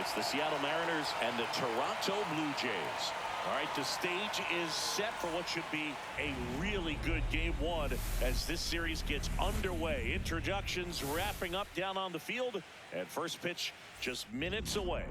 It's the Seattle Mariners and the Toronto Blue Jays. All right, the stage is set for what should be a really good game one as this series gets underway. Introductions wrapping up down on the field, and first pitch just minutes away.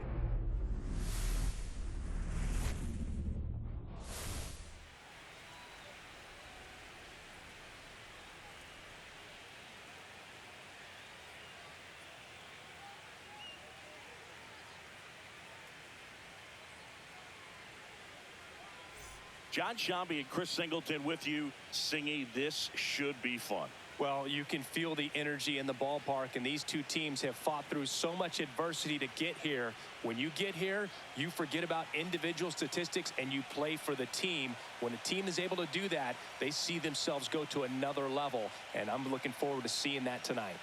John Shambi and Chris Singleton with you. Singy, this should be fun. Well, you can feel the energy in the ballpark, and these two teams have fought through so much adversity to get here. When you get here, you forget about individual statistics and you play for the team. When a team is able to do that, they see themselves go to another level, and I'm looking forward to seeing that tonight.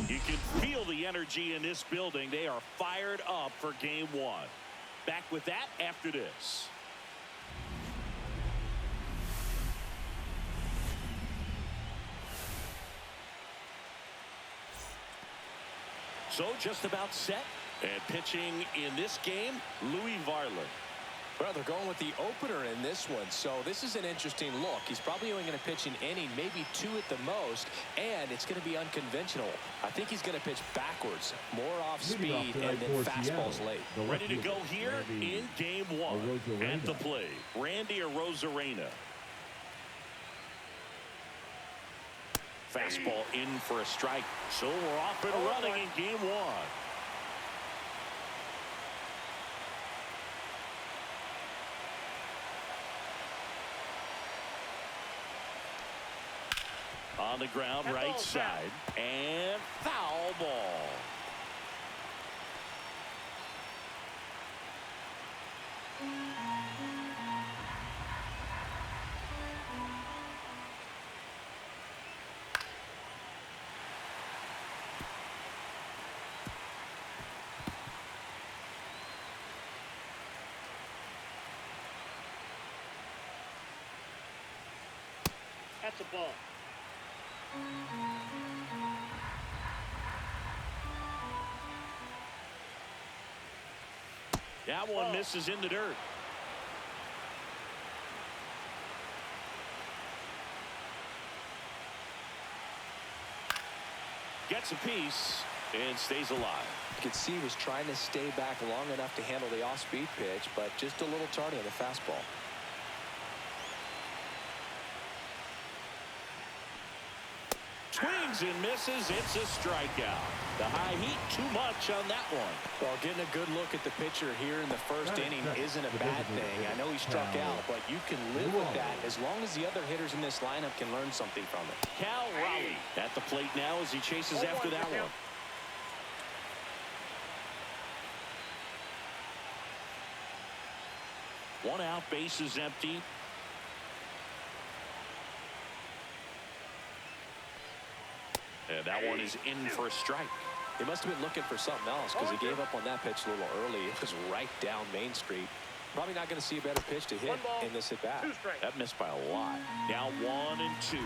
You can feel the energy in this building. They are fired up for game one. Back with that after this. So just about set. And pitching in this game, Louis Varland. Well, they're going with the opener in this one, so this is an interesting look. He's probably only going to pitch an inning, maybe two at the most, and it's going to be unconventional. I think he's going to pitch backwards, more off speed, and then fastballs late. Ready to go here in game one. At the plate, Randy Arozarena. Fastball in for a strike. So we're off and running in game one. On the ground, right side, and foul ball. That's a ball. That one misses in the dirt. Gets a piece and stays alive. You could see he was trying to stay back long enough to handle the off-speed pitch, but just a little tardy on the fastball. Swings and misses. It's a strikeout. The high heat, too much on that one. Well, getting a good look at the pitcher here in the first inning isn't a bad thing. I know he struck out, but you can live with that as long as the other hitters in this lineup can learn something from it. Cal Raleigh at the plate now as he chases after that one. One out, base is empty. And that one is in for a strike. He must have been looking for something else because he gave up on that pitch a little early. It was right down Main Street. Probably not going to see a better pitch to hit in this at-bat. That missed by a lot. Now 1-2.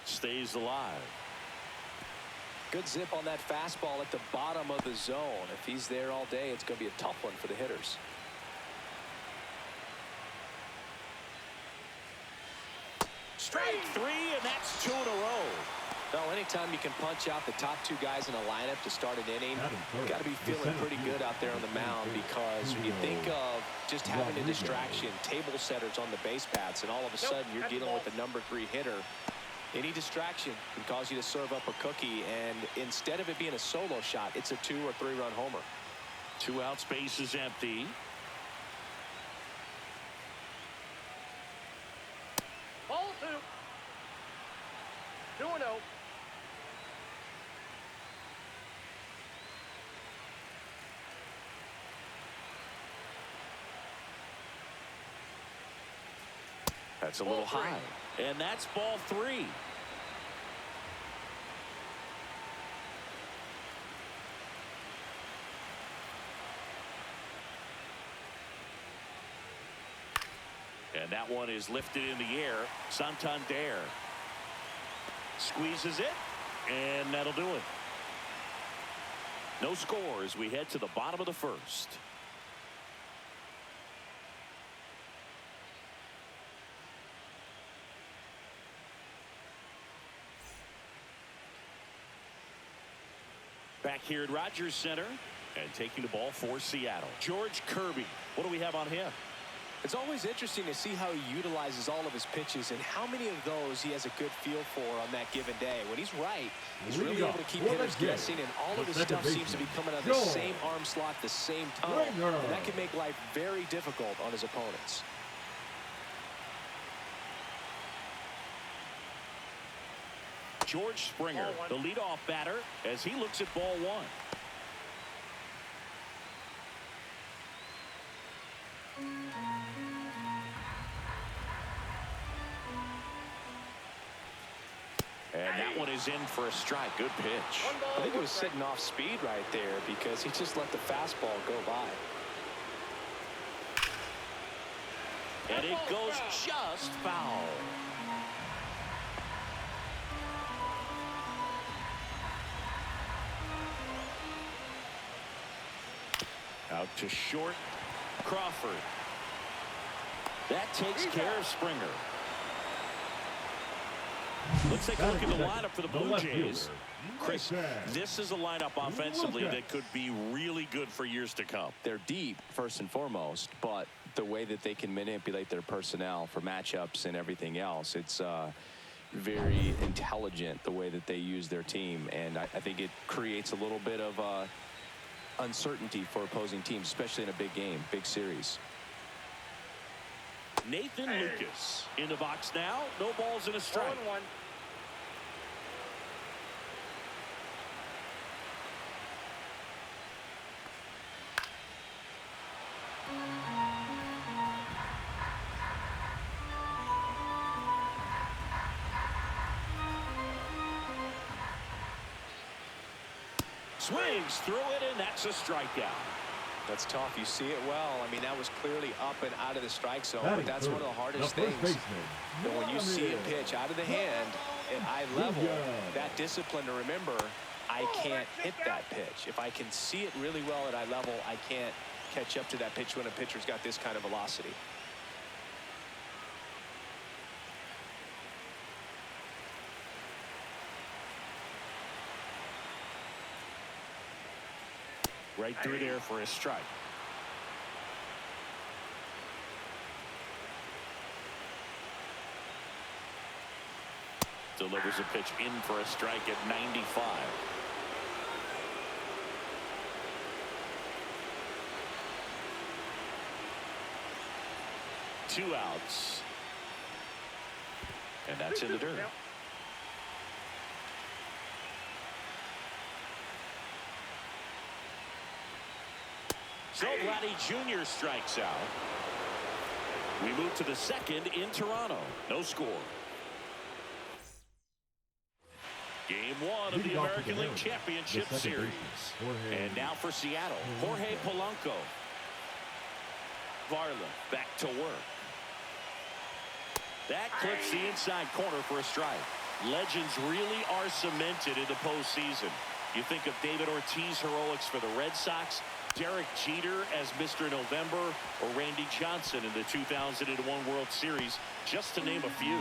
Stays alive. Good zip on that fastball at the bottom of the zone. If he's there all day, it's going to be a tough one for the hitters. Strike three, and that's 2 in a row. Well, anytime you can punch out the top two guys in a lineup to start an inning, you've got to be feeling pretty good out there on the mound, because when you think of just having a distraction, table setters on the base paths, and all of a sudden you're dealing with the #3 hitter, any distraction can cause you to serve up a cookie, and instead of it being a solo shot, it's a 2 or 3 run homer. 2 out, space is empty. Ball 2. 2-0. That's a little high. And that's ball 3. And that one is lifted in the air. Santander squeezes it, and that'll do it. No score as we head to the bottom of the first. Back here at Rogers Center and taking the ball for Seattle, George Kirby. What do we have on him? It's always interesting to see how he utilizes all of his pitches and how many of those he has a good feel for on that given day. When he's right, he's really able to keep hitters guessing, and all of his stuff seems to be coming out of the same arm slot, the same tunnel. And that can make life very difficult on his opponents. George Springer, the leadoff batter, as he looks at ball one. And that one is in for a strike. Good pitch. I think he was sitting off speed right there because he just let the fastball go by. And it goes just foul. Out to short, Crawford. That takes care of Springer. Let's take a look at the lineup for the Blue Jays. Chris, this is a lineup offensively that could be really good for years to come. They're deep, first and foremost, but the way that they can manipulate their personnel for matchups and everything else, it's very intelligent the way that they use their team. And I think it creates a little bit of uncertainty for opposing teams, especially in a big game, big series. Nathan Lucas in the box now. No balls and a strike. 1-1. Swings through it, and that's a strikeout. That's tough. You see it well. I mean, that was clearly up and out of the strike zone, but that's one of the hardest things. But when you see a pitch out of the hand at eye level, that discipline to remember, I can't hit that pitch. If I can see it really well at eye level, I can't catch up to that pitch when a pitcher's got this kind of velocity. Right through there for a strike. Delivers a pitch in for a strike at 95. Two outs. And that's in the dirt. So Vladdy Jr. strikes out. We move to the second in Toronto. No score. Game one of the American League Championship Series. And now for Seattle, Jorge Polanco. Varla back to work. That clips the inside corner for a strike. Legends really are cemented in the postseason. You think of David Ortiz heroics for the Red Sox, Derek Jeter as Mr. November, or Randy Johnson in the 2001 World Series, just to name a few.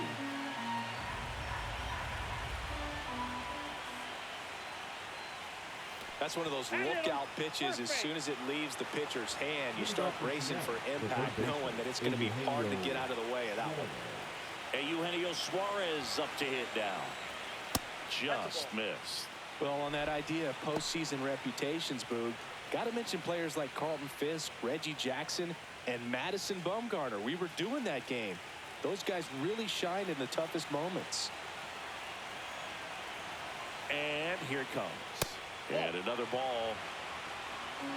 That's one of those lookout pitches. As soon as it leaves the pitcher's hand, you start bracing for impact, knowing that it's going to be hard to get out of the way of that one. And Eugenio Suarez up to hit now. Just missed. Well, on that idea of postseason reputations, Boog, got to mention players like Carlton Fisk, Reggie Jackson, and Madison Bumgarner. We were doing that game. Those guys really shined in the toughest moments. And here it comes. And another ball.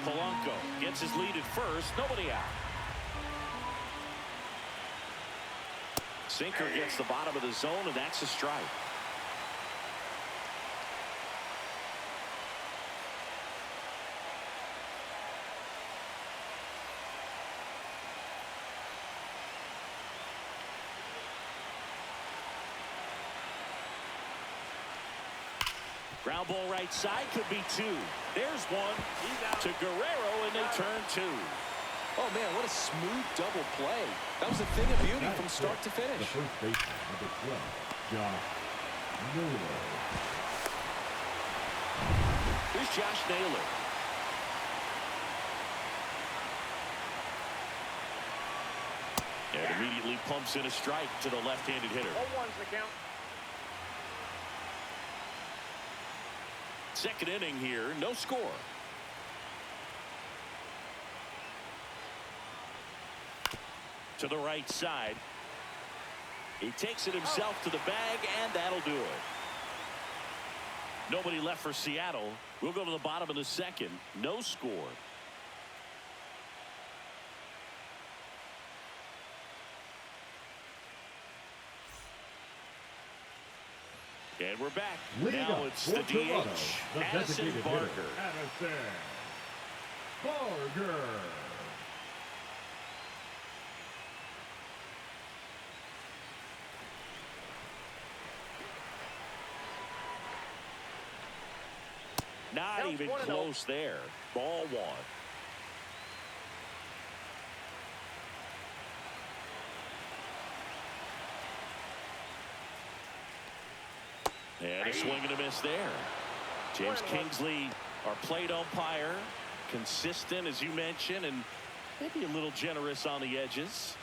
Polanco gets his lead at first. Nobody out. Sinker gets the bottom of the zone, and that's a strike. Ground ball right side, could be two. There's one to Guerrero, and they turn two. Oh, man, what a smooth double play. That was a thing of beauty from start to finish. The first baseman, number 12, Josh Naylor. Here's Josh Naylor. And immediately pumps in a strike to the left-handed hitter. 0-1's the count. Second inning here, no score. To the right side. He takes it himself to the bag, and that'll do it. Nobody left for Seattle. We'll go to the bottom of the second. No score. And we're back. Now it's the DH, Addison Barger. Addison Barger. Not even close there. Ball one. And a swing and a miss there. James Kingsley, our plate umpire, consistent, as you mentioned, and maybe a little generous on the edges.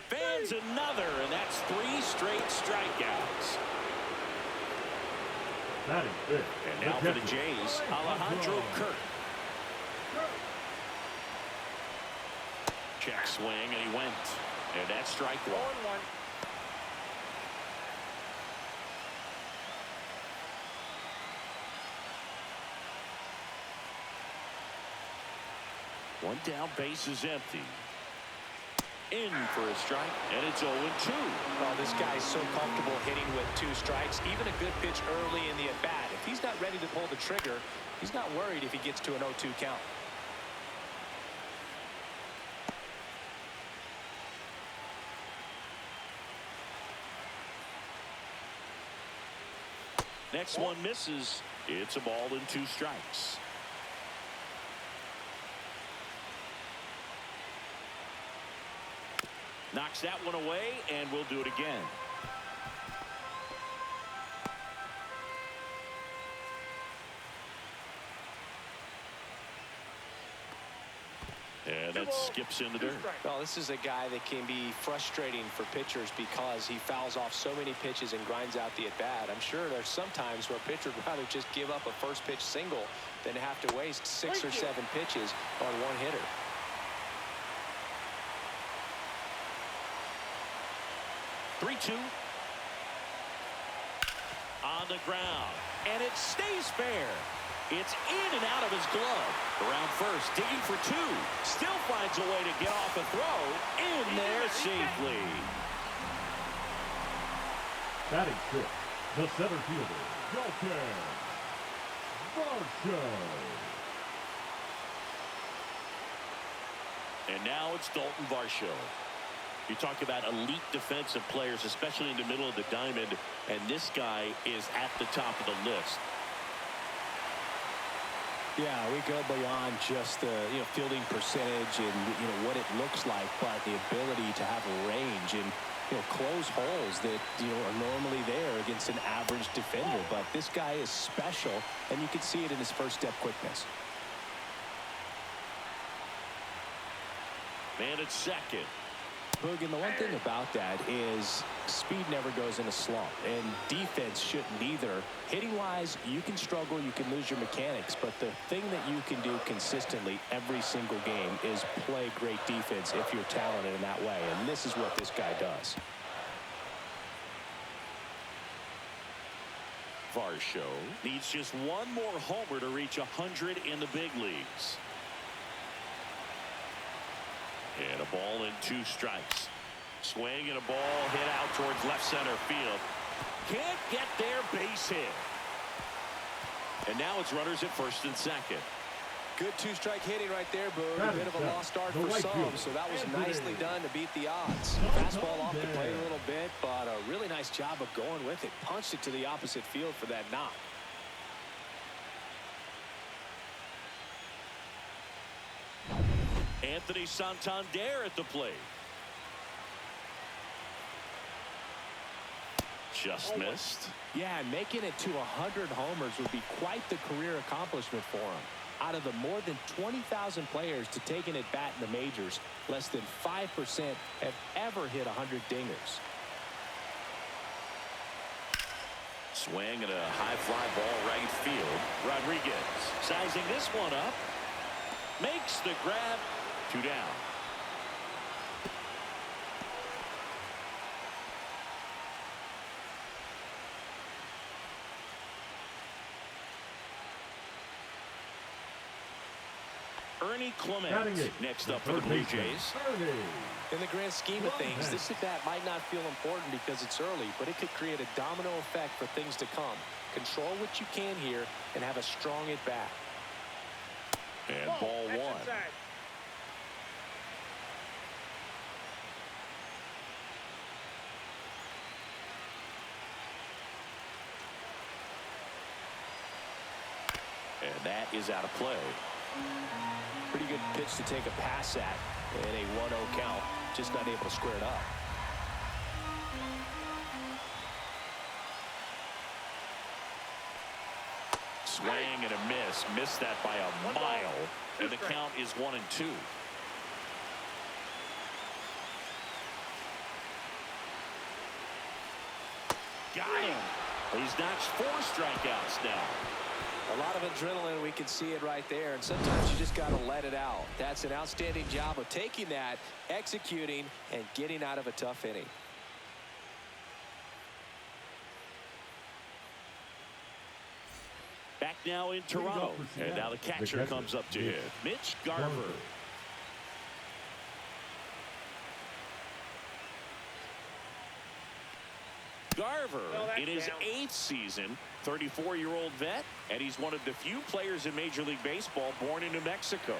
Fans another, and that's 3 straight strikeouts. That is good. And now for the Jays, Alejandro Kirk. Check swing, and he went. And that's strike one. 0-1. One down, base is empty. In for a strike, and it's 0-2. Oh, this guy's so comfortable hitting with 2 strikes. Even a good pitch early in the at-bat. If he's not ready to pull the trigger, he's not worried if he gets to an 0-2 count. Next one misses. It's a ball and 2 strikes. Knocks that one away, and we'll do it again. And that skips in the dirt. Well, this is a guy that can be frustrating for pitchers because he fouls off so many pitches and grinds out the at-bat. I'm sure there's some times where a pitcher would rather just give up a first pitch single than have to waste 6 or 7 pitches on one hitter. Three-two. On the ground. And it stays fair. It's in and out of his glove. Around first, digging for 2. Still finds a way to get off a throw. In there safely. Batting 6, the center fielder, Dalton Varsho. And now it's Dalton Varsho. You talk about elite defensive players, especially in the middle of the diamond, and this guy is at the top of the list. Yeah, we go beyond just the fielding percentage and what it looks like, but the ability to have a range and close holes that are normally there against an average defender. But this guy is special, and you can see it in his first step quickness. Man at second. Boog, and the one thing about that is speed never goes in a slump, and defense shouldn't either. Hitting-wise, you can struggle, you can lose your mechanics, but the thing that you can do consistently every single game is play great defense if you're talented in that way, and this is what this guy does. Varsho needs just one more homer to reach 100 in the big leagues. And a ball and 2 strikes. Swing and a ball hit out towards left center field. Can't get their base hit. And now it's runners at first and second. Good two-strike hitting right there, Boog. A bit of a lost start for some, so that was nicely done to beat the odds. Fastball off the plate a little bit, but a really nice job of going with it. Punched it to the opposite field for that knock. Anthony Santander at the plate. Just missed. Yeah, and making it to 100 homers would be quite the career accomplishment for him. Out of the more than 20,000 players to take an at-bat in the majors, less than 5% have ever hit 100 dingers. Swing and a high fly ball right field. Rodriguez sizing this one up. Makes the grab. 2 down. Ernie Clement next up for the Blue Jays. In the grand scheme of things, this at-bat might not feel important because it's early, but it could create a domino effect for things to come. Control what you can here and have a strong at-bat. And ball one. And that is out of play. Pretty good pitch to take a pass at in a 1-0 count. Just not able to square it up. Swing and a miss. Missed that by a mile. And the count is 1-2. Got him. He's notched 4 strikeouts now. A lot of adrenaline, we can see it right there, and sometimes you just got to let it out. That's an outstanding job of taking that, executing, and getting out of a tough inning. Back now in Toronto, and now the catcher comes up to hit. Mitch Garver. Garver in his 8th season, 34-year-old vet, and he's one of the few players in Major League Baseball born in New Mexico.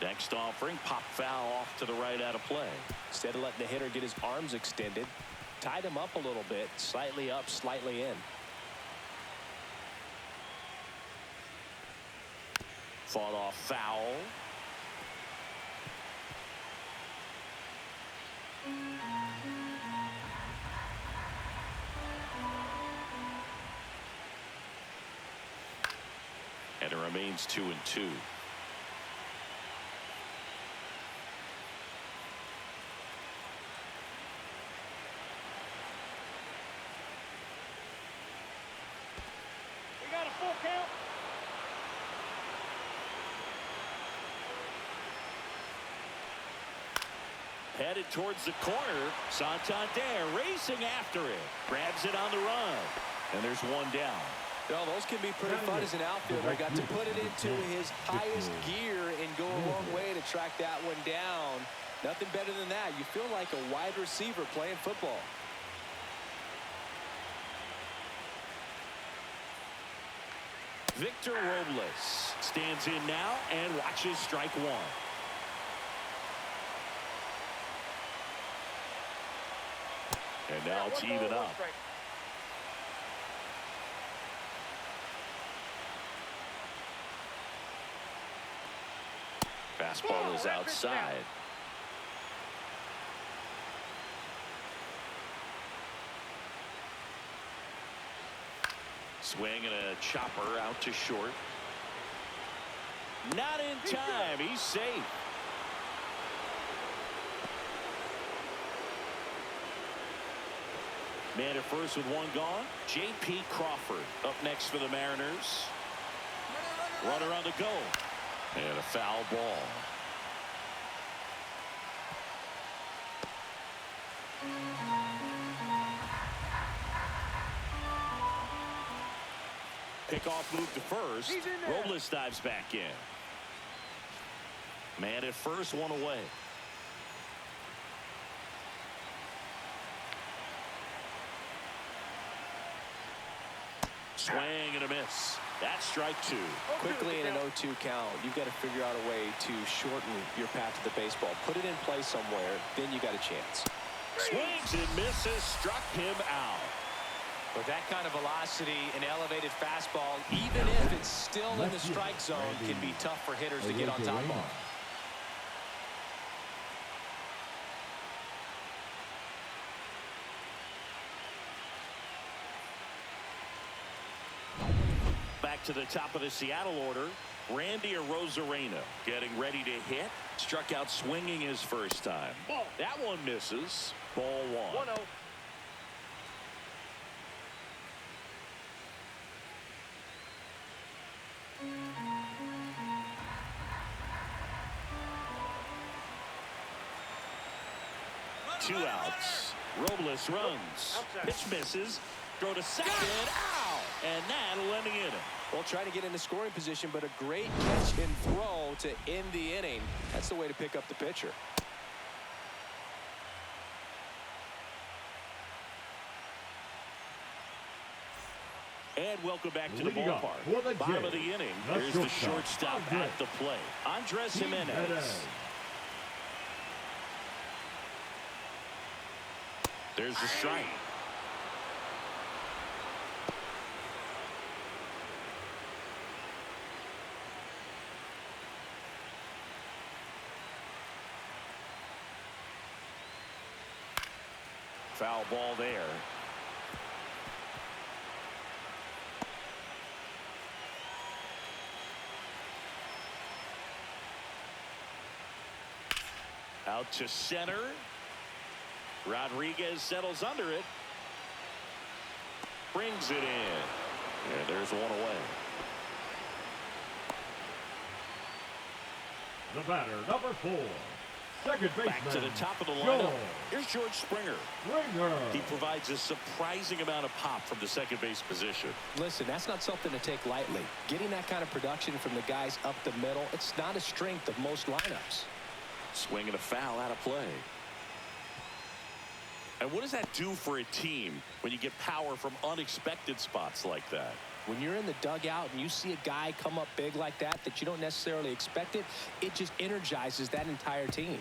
Next offering, pop foul off to the right out of play. Instead of letting the hitter get his arms extended, tied him up a little bit, slightly up, slightly in. Fought off foul. And it remains 2-2. Headed towards the corner. Santander racing after it. Grabs it on the run. And there's 1 down. Well, those can be pretty fun as an outfielder. Got to put it into his highest gear and go a long way to track that one down. Nothing better than that. You feel like a wide receiver playing football. Victor Robles stands in now and watches strike 1. And now it's even up. Fastball is outside. Swing and a chopper out to short. Not in time. He's safe. Man at first with 1 gone. J.P. Crawford up next for the Mariners. Runner on the go. And a foul ball. Pickoff move to first. Robles dives back in. Man at first, one away. Swing and a miss. That's strike two. Quickly in an 0-2 count, you've got to figure out a way to shorten your path to the baseball. Put it in play somewhere, then you got a chance. Swings and misses, struck him out. With that kind of velocity, an elevated fastball, even if it's still in the strike zone, can be tough for hitters to get on top of. Back to the top of the Seattle order. Randy Arozarena getting ready to hit. Struck out swinging his first time. Ball. That one misses. Ball one. 1-0. Two outs. Robles runs. Pitch misses. Throw to second. Ow! And that'll end the inning. Well, trying to get into scoring position, but a great catch and throw to end the inning. That's the way to pick up the pitcher. And welcome back to the ballpark. Bottom of the inning. Here's the shortstop at the plate. Andres Jimenez. There's the strike. Foul ball there. Out to center. Rodriguez settles under it. Brings it in. And there's one away. The batter, number 4. Second baseman. Back to the top of the lineup. Here's George Springer. He provides a surprising amount of pop from the second base position. Listen, that's not something to take lightly. Getting that kind of production from the guys up the middle, it's not a strength of most lineups. Swing and a foul out of play. And what does that do for a team when you get power from unexpected spots like that? When you're in the dugout and you see a guy come up big like that you don't necessarily expect it, it just energizes that entire team.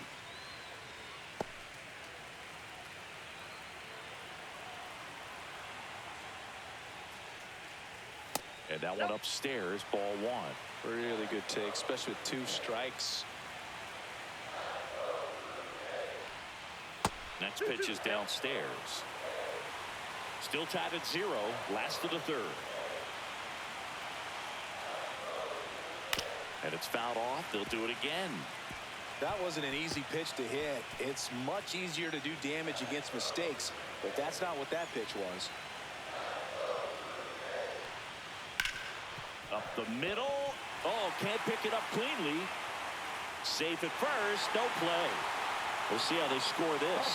And that one upstairs, ball one. Really good take, especially with 2 strikes. Next pitch is downstairs. Still tied at 0. Last of the third. And it's fouled off. They'll do it again. That wasn't an easy pitch to hit. It's much easier to do damage against mistakes, but that's not what that pitch was. Up the middle. Oh, can't pick it up cleanly. Safe at first. No play. We'll see how they score this.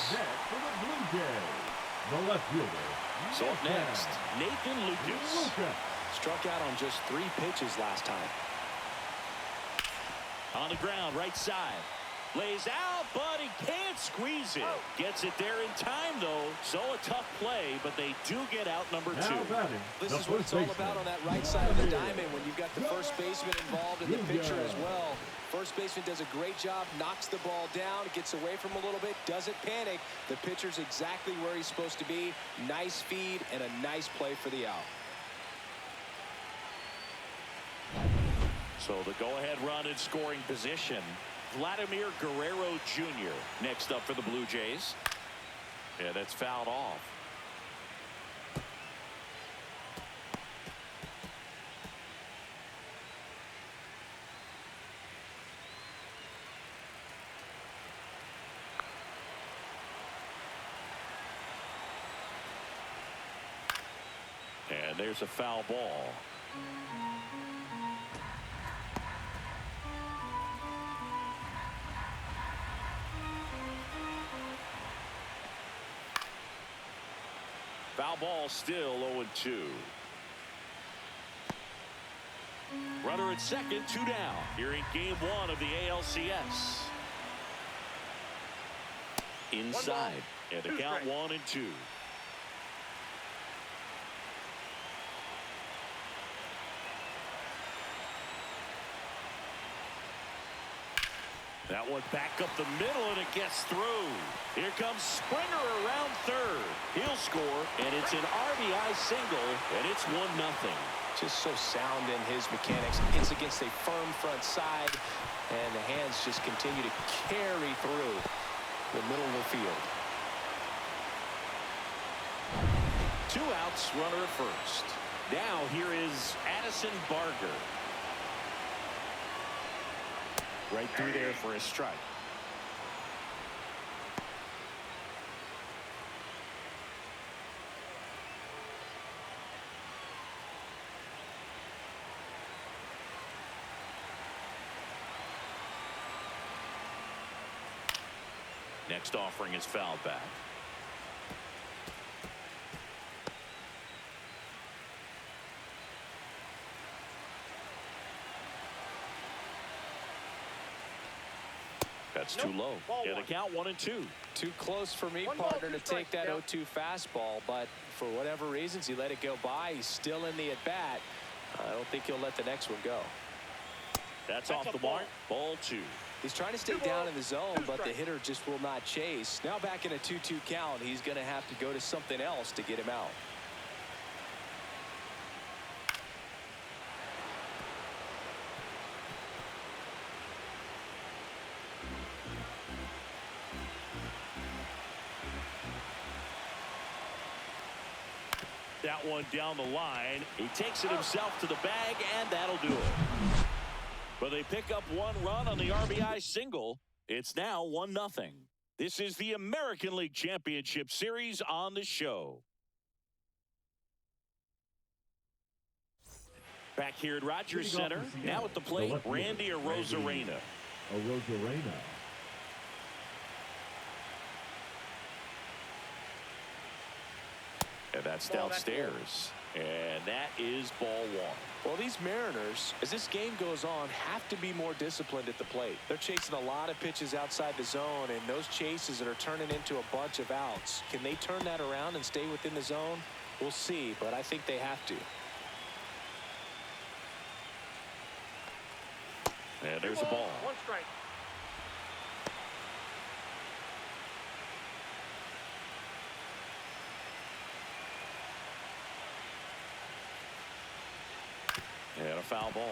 For the Blue Jays, the left fielder. So up next, Nathan Lucas. Struck out on just 3 pitches last time. On the ground, right side. Lays out, but he can't squeeze it. Gets it there in time, though. So a tough play, but they do get out number 2. This is what it's all about on that right side of the diamond when you've got the first baseman involved and the pitcher as well. First baseman does a great job, knocks the ball down, gets away from a little bit, doesn't panic. The pitcher's exactly where he's supposed to be. Nice feed and a nice play for the out. So the go-ahead run in scoring position. Vladimir Guerrero Jr. next up for the Blue Jays. Yeah, that's fouled off. And there's a foul ball. Foul ball, still 0-2. Runner at second, 2 down. Here in game 1 of the ALCS. Inside. And the count 1-2. That one back up the middle, and it gets through. Here comes Springer around third. He'll score, and it's an RBI single, and it's 1-0. Just so sound in his mechanics. It's against a firm front side, and the hands just continue to carry through the middle of the field. 2 outs, runner at first. Now here is Addison Barger. Right through there for a strike. Next offering is fouled back. That's too low. Yeah, the count 1-2. Too close for me, partner, to take that 0-2 fastball, but for whatever reasons, he let it go by. He's still in the at-bat. I don't think he'll let the next one go. That's off the mark. Ball 2. He's trying to stay down in the zone, but the hitter just will not chase. Now back in a 2-2 count, he's going to have to go to something else to get him out. That one down the line. He takes it himself to the bag, and that'll do it. But they pick up 1 run on the RBI single. It's now 1-0. This is the American League Championship Series on the show. Back here at Rogers Center. Now at the plate, Randy Arozarena. And that's downstairs. And that is ball 1. Well, these Mariners, as this game goes on, have to be more disciplined at the plate. They're chasing a lot of pitches outside the zone, and those chases that are turning into a bunch of outs. Can they turn that around and stay within the zone? We'll see, but I think they have to. And there's a ball. 1 strike. And a foul ball.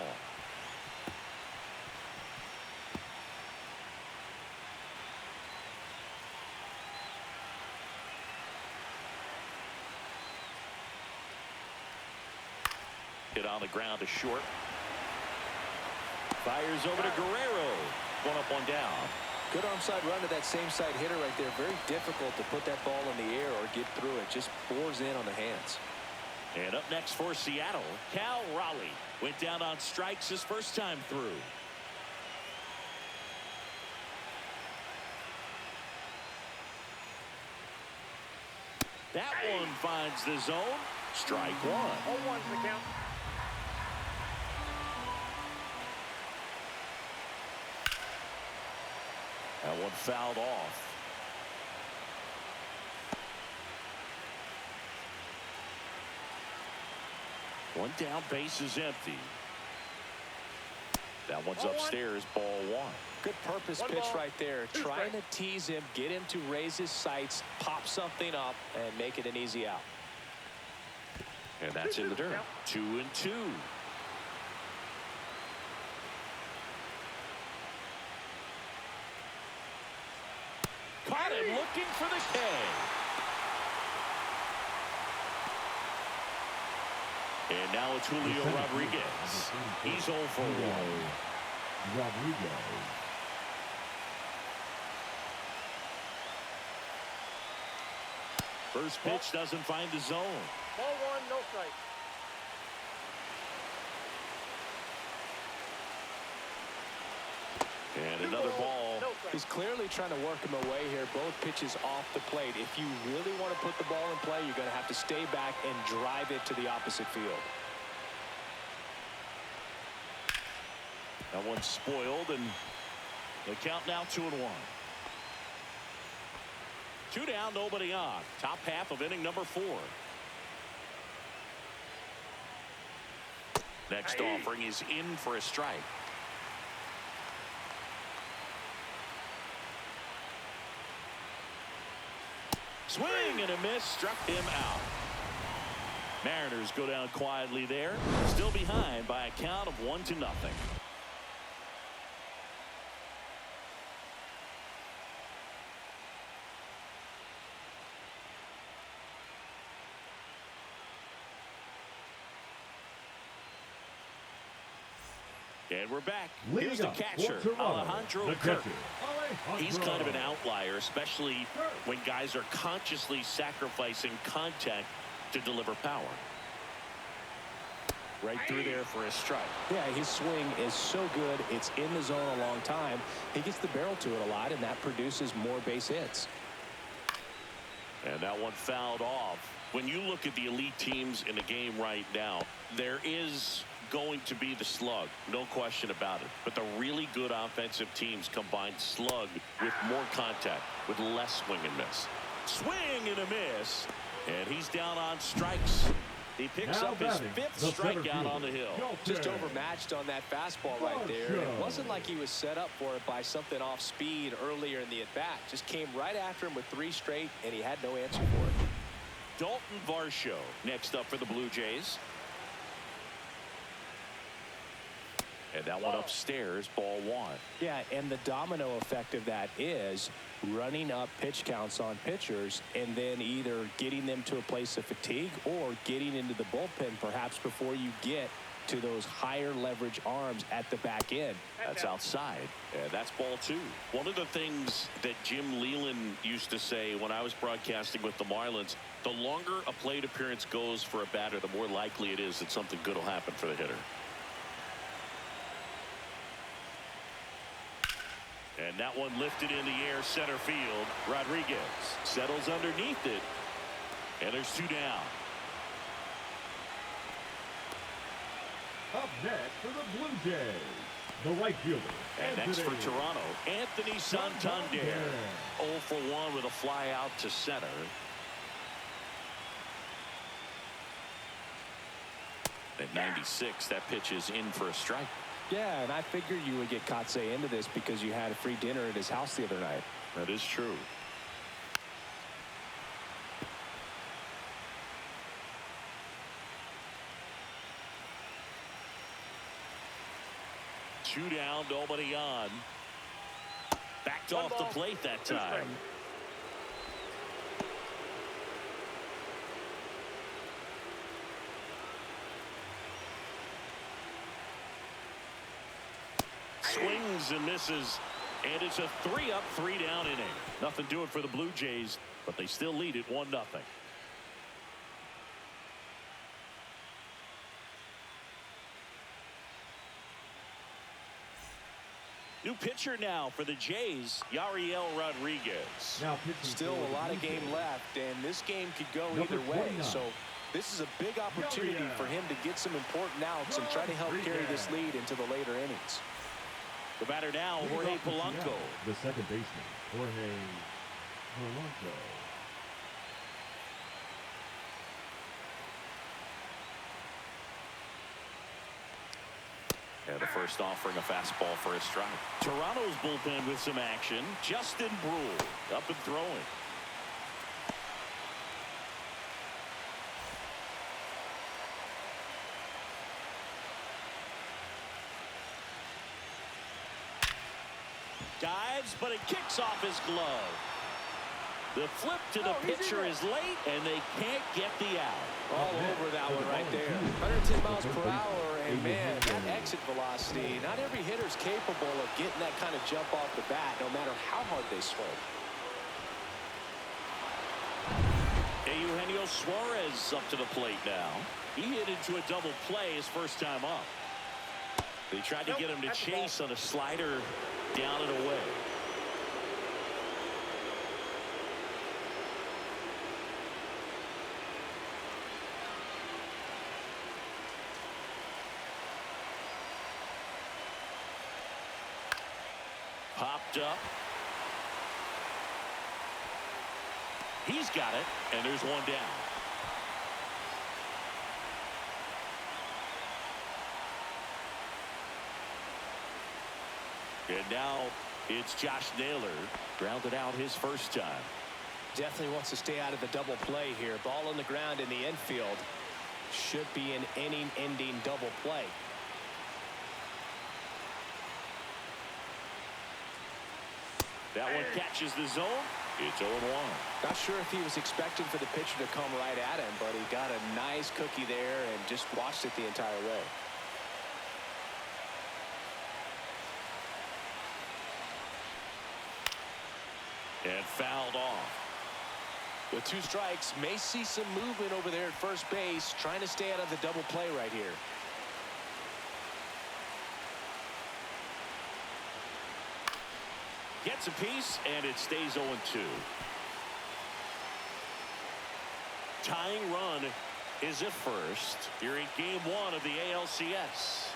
Hit on the ground to short. Fires over to Guerrero. 1 up, 1 down. Good arm side run to that same side hitter right there. Very difficult to put that ball in the air or get through it. Just bores in on the hands. And up next for Seattle, Cal Raleigh. Went down on strikes his first time through. That one finds the zone. Strike 1. 0-1's the count. That one fouled off. One down, base is empty. That one's upstairs, ball 1. Good purpose pitch right there. Trying to tease him, get him to raise his sights, pop something up, and make it an easy out. And that's in the dirt. 2-2. Caught him looking for the K. And now it's Julio Rodriguez. He's 0 for 1. Rodriguez. First pitch doesn't find the zone. Ball 1, no strike. And another ball. He's clearly trying to work him away here. Both pitches off the plate. If you really want to put the ball in play, you're going to have to stay back and drive it to the opposite field. That one's spoiled, and the count now 2-1. 2 down, nobody on. Top half of inning number 4. Next offering is in for a strike. Swing and a miss, struck him out. Mariners go down quietly there, still behind by a count of 1-0. And we're back. Here's the catcher, Alejandro Kirk. He's kind of an outlier, especially when guys are consciously sacrificing contact to deliver power. Right through there for a strike. Yeah, his swing is so good. It's in the zone a long time. He gets the barrel to it a lot, and that produces more base hits. And that one fouled off. When you look at the elite teams in the game right now, there is going to be the slug, no question about it. But the really good offensive teams combine slug with more contact, with less swing and miss. Swing and a miss, and he's down on strikes. He picks up his 5th strikeout on the hill. Just overmatched on that fastball right there. It wasn't like he was set up for it by something off speed earlier in the at-bat. Just came right after him with 3 straight, and he had no answer for it. Dalton Varsho next up for the Blue Jays. And that one upstairs, ball 1. Yeah, and the domino effect of that is running up pitch counts on pitchers and then either getting them to a place of fatigue or getting into the bullpen perhaps before you get to those higher leverage arms at the back end. That's outside. And that's ball 2. One of the things that Jim Leland used to say when I was broadcasting with the Marlins, the longer a plate appearance goes for a batter, the more likely it is that something good will happen for the hitter. And that one lifted in the air, center field. Rodriguez settles underneath it. And there's 2 down. Up next for the Blue Jays, the right fielder. And next for Toronto, Anthony Santander. 0 for 1 with a fly out to center. At 96, that pitch is in for a strike. Yeah, and I figured you would get Kotze into this because you had a free dinner at his house the other night. That is true. Two down, nobody on. Backed off the plate that time. Swings and misses, and it's a 3-up, 3-down inning. Nothing doing for the Blue Jays, but they still lead it 1-0. New pitcher now for the Jays, Yariel Rodriguez. Still a lot of game left, and this game could go either way. So this is a big opportunity for him to get some important outs and try to help carry this lead into the later innings. The batter now, Jorge Polanco. The second baseman, Jorge Polanco. And the first offering a fastball for a strike. Toronto's bullpen with some action. Justin Brule up and throwing. Dives, but it kicks off his glove. The flip to the pitcher is late, and they can't get the out. All over that one right there. 110 miles per hour, and man, that exit velocity, not every hitter's capable of getting that kind of jump off the bat, no matter how hard they swing. Eugenio Suarez up to the plate now. He hit into a double play his first time up. They tried to get him to chase on a slider down and away. Popped up. He's got it, and there's one down. And now it's Josh Naylor. Grounded out his first time. Definitely wants to stay out of the double play here. Ball on the ground in the infield. Should be an inning-ending double play. That one catches the zone. It's 0-1. Not sure if he was expecting for the pitcher to come right at him, but he got a nice cookie there and just watched it the entire way. And fouled off. With 2 strikes, may see some movement over there at first base, trying to stay out of the double play right here. Gets a piece, and it stays 0-2. Tying run is at first. Here in game 1 of the ALCS.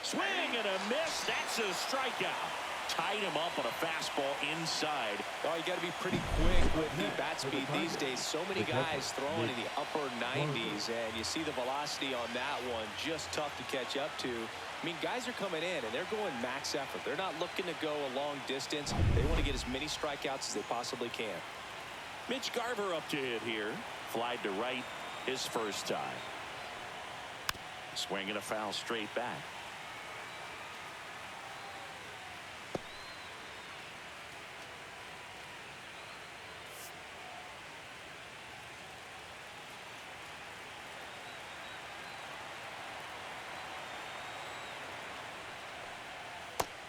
Swing and a miss. That's a strikeout. Tied him up on a fastball inside. Oh, you got to be pretty quick with the bat speed these days. So many guys throwing in the upper 90s, and you see the velocity on that one. Just tough to catch up to. I mean, guys are coming in, and they're going max effort. They're not looking to go a long distance. They want to get as many strikeouts as they possibly can. Mitch Garver up to hit here. Flied to right his first time. Swing and a foul straight back.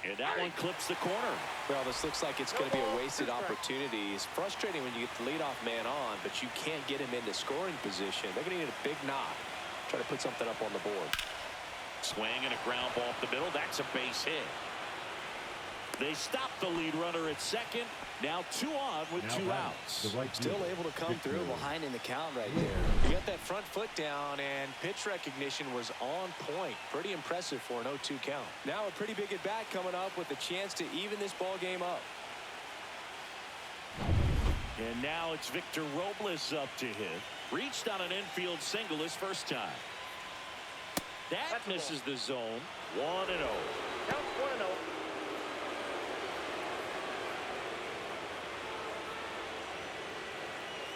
And that one clips the corner. Well, this looks like it's going to be a wasted opportunity. It's frustrating when you get the leadoff man on, but you can't get him into scoring position. They're going to need a big knock. Try to put something up on the board. Swing and a ground ball up the middle. That's a base hit. They stop the lead runner at second. Now 2 on with 2 outs. Still able to come through behind in the count right there. You got that front foot down, and pitch recognition was on point. Pretty impressive for an 0-2 count. Now a pretty big at bat coming up with a chance to even this ball game up. And now it's Victor Robles up to hit. Reached on an infield single his first time. That misses the zone. 1-0. Count 1-0.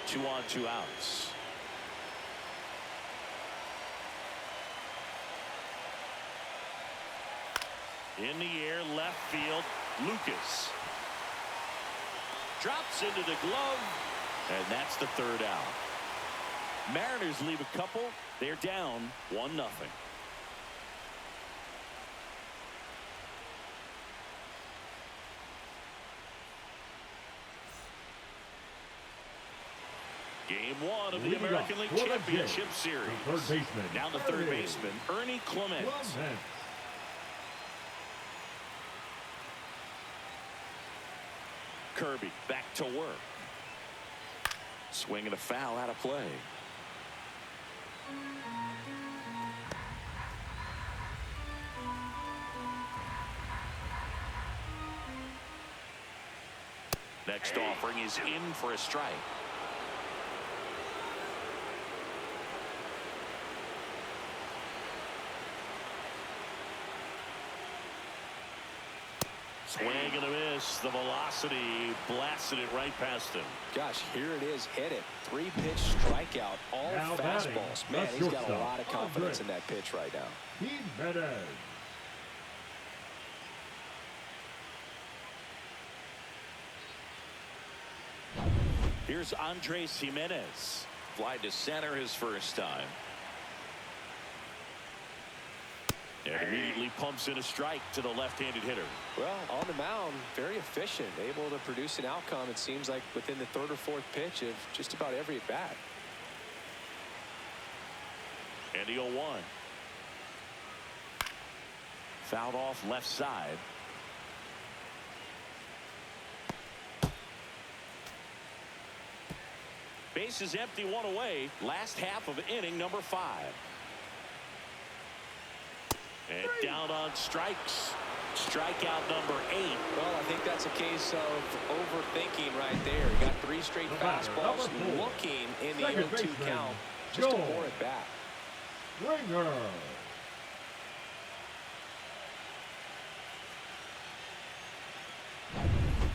2 on, 2 outs. In the air, left field, Lucas. Drops into the glove, and that's the 3rd out. Mariners leave a couple. They're down 1-0. Game 1 of the American League Championship Series. Now the third baseman, Ernie Clement. Kirby back to work. Swing and a foul out of play. Next offering is in for a strike. Swing and a miss. The velocity blasted it right past him. Gosh, here it is. Hit it. 3-pitch strikeout. All now fastballs. Man, he's got a lot of confidence in that pitch right now. Here's Andres Jimenez. Fly to center his first time. And immediately pumps in a strike to the left-handed hitter. Well, on the mound, very efficient, able to produce an outcome, it seems like, within the 3rd or 4th pitch of just about every at-bat. And the 0-1. Fouled off left side. Base is empty, 1 away. Last half of inning number 5. And down on strikes. Strikeout number 8. Well, I think that's a case of overthinking right there. He got 3 straight fastballs looking in the 0-2 count just to bore it back. Springer.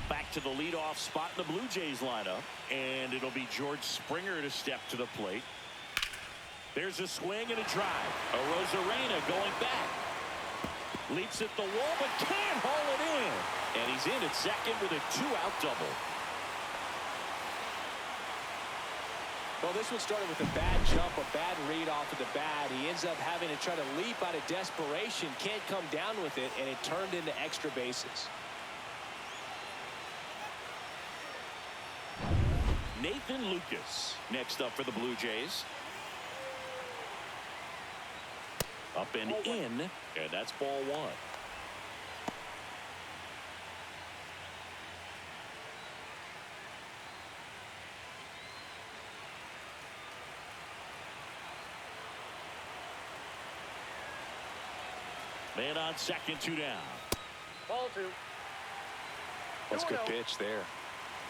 Back to the leadoff spot in the Blue Jays lineup, and it'll be George Springer to step to the plate. There's a swing and a drive. Arozarena going back. Leaps at the wall, but can't haul it in. And he's in at second with a 2-out double. Well, this one started with a bad jump, a bad read off of the bat. He ends up having to try to leap out of desperation, can't come down with it, and it turned into extra bases. Nathan Lucas next up for the Blue Jays. Up and in, and that's ball 1. Man on second, 2 down. Ball 2. That's a good pitch there.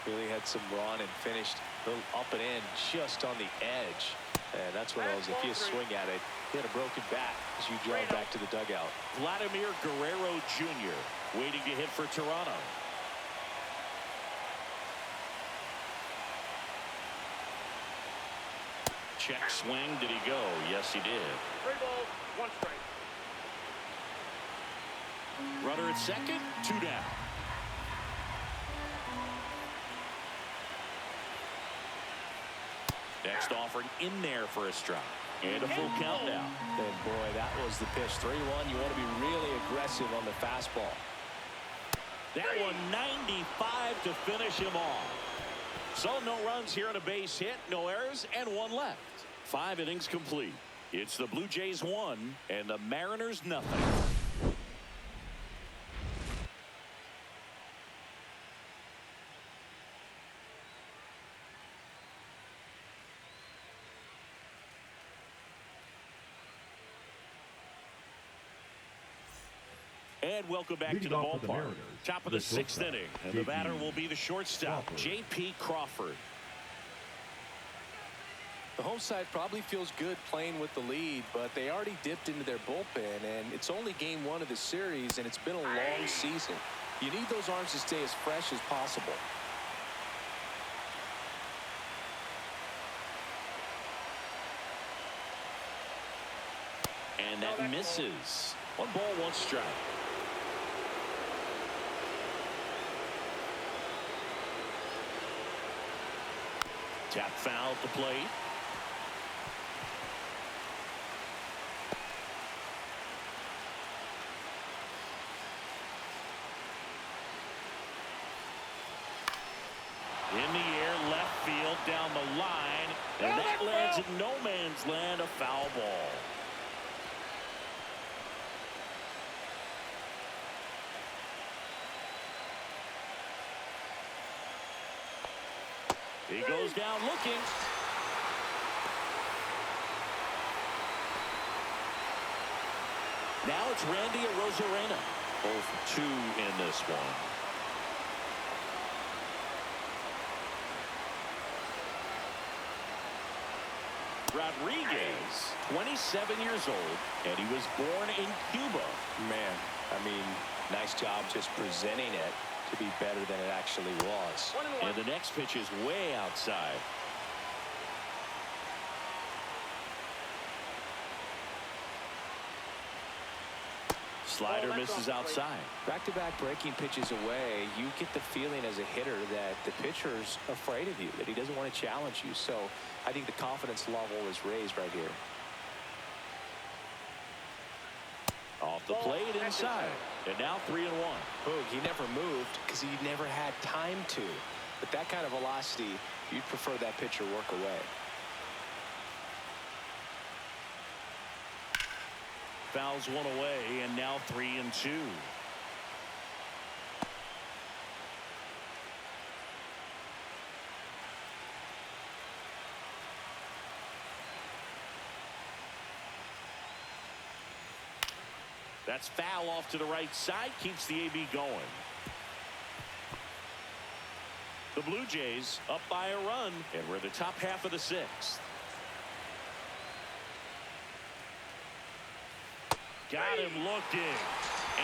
Really had some run and finished a little up and in just on the edge. And that's one of those, if you swing at it, you had a broken bat as you drive back to the dugout. Vladimir Guerrero Jr. waiting to hit for Toronto. Check swing. Did he go? Yes, he did. 3 balls, 1 strike. Runner at second, 2 down. Next offering in there for a strike. And a full count now. And boy, that was the pitch. 3-1. You want to be really aggressive on the fastball. That one 95 to finish him off. So no runs here on a base hit, no errors, and 1 left. 5 innings complete. It's the Blue Jays 1 and the Mariners nothing. And welcome back to the ballpark. Top of the 6th inning. And the batter will be the shortstop, J.P. Crawford. The home side probably feels good playing with the lead, but they already dipped into their bullpen, and it's only game 1 of the series, and it's been a long season. You need those arms to stay as fresh as possible. And that misses. 1 ball, 1 strike. Tap foul at the plate. In the air, left field, down the line, and that lands in no man's land, a foul ball. He goes down looking. Now it's Randy Arozarena. 0 for 2 in this one. Rodriguez, 27 years old, and he was born in Cuba. Man, I mean, nice job just presenting it to be better than it actually was. And the next pitch is way outside. Slider misses outside. Back-to-back breaking pitches away, you get the feeling as a hitter that the pitcher's afraid of you, that he doesn't want to challenge you. So I think the confidence level is raised right here. Off the plate inside. And now 3-1. Boog, he never moved because he never had time to. But that kind of velocity, you'd prefer that pitcher work away. Fouls 1 away, and now 3-2. That's foul off to the right side. Keeps the AB going. The Blue Jays up by a run, and we're the top half of the sixth. Got him looking.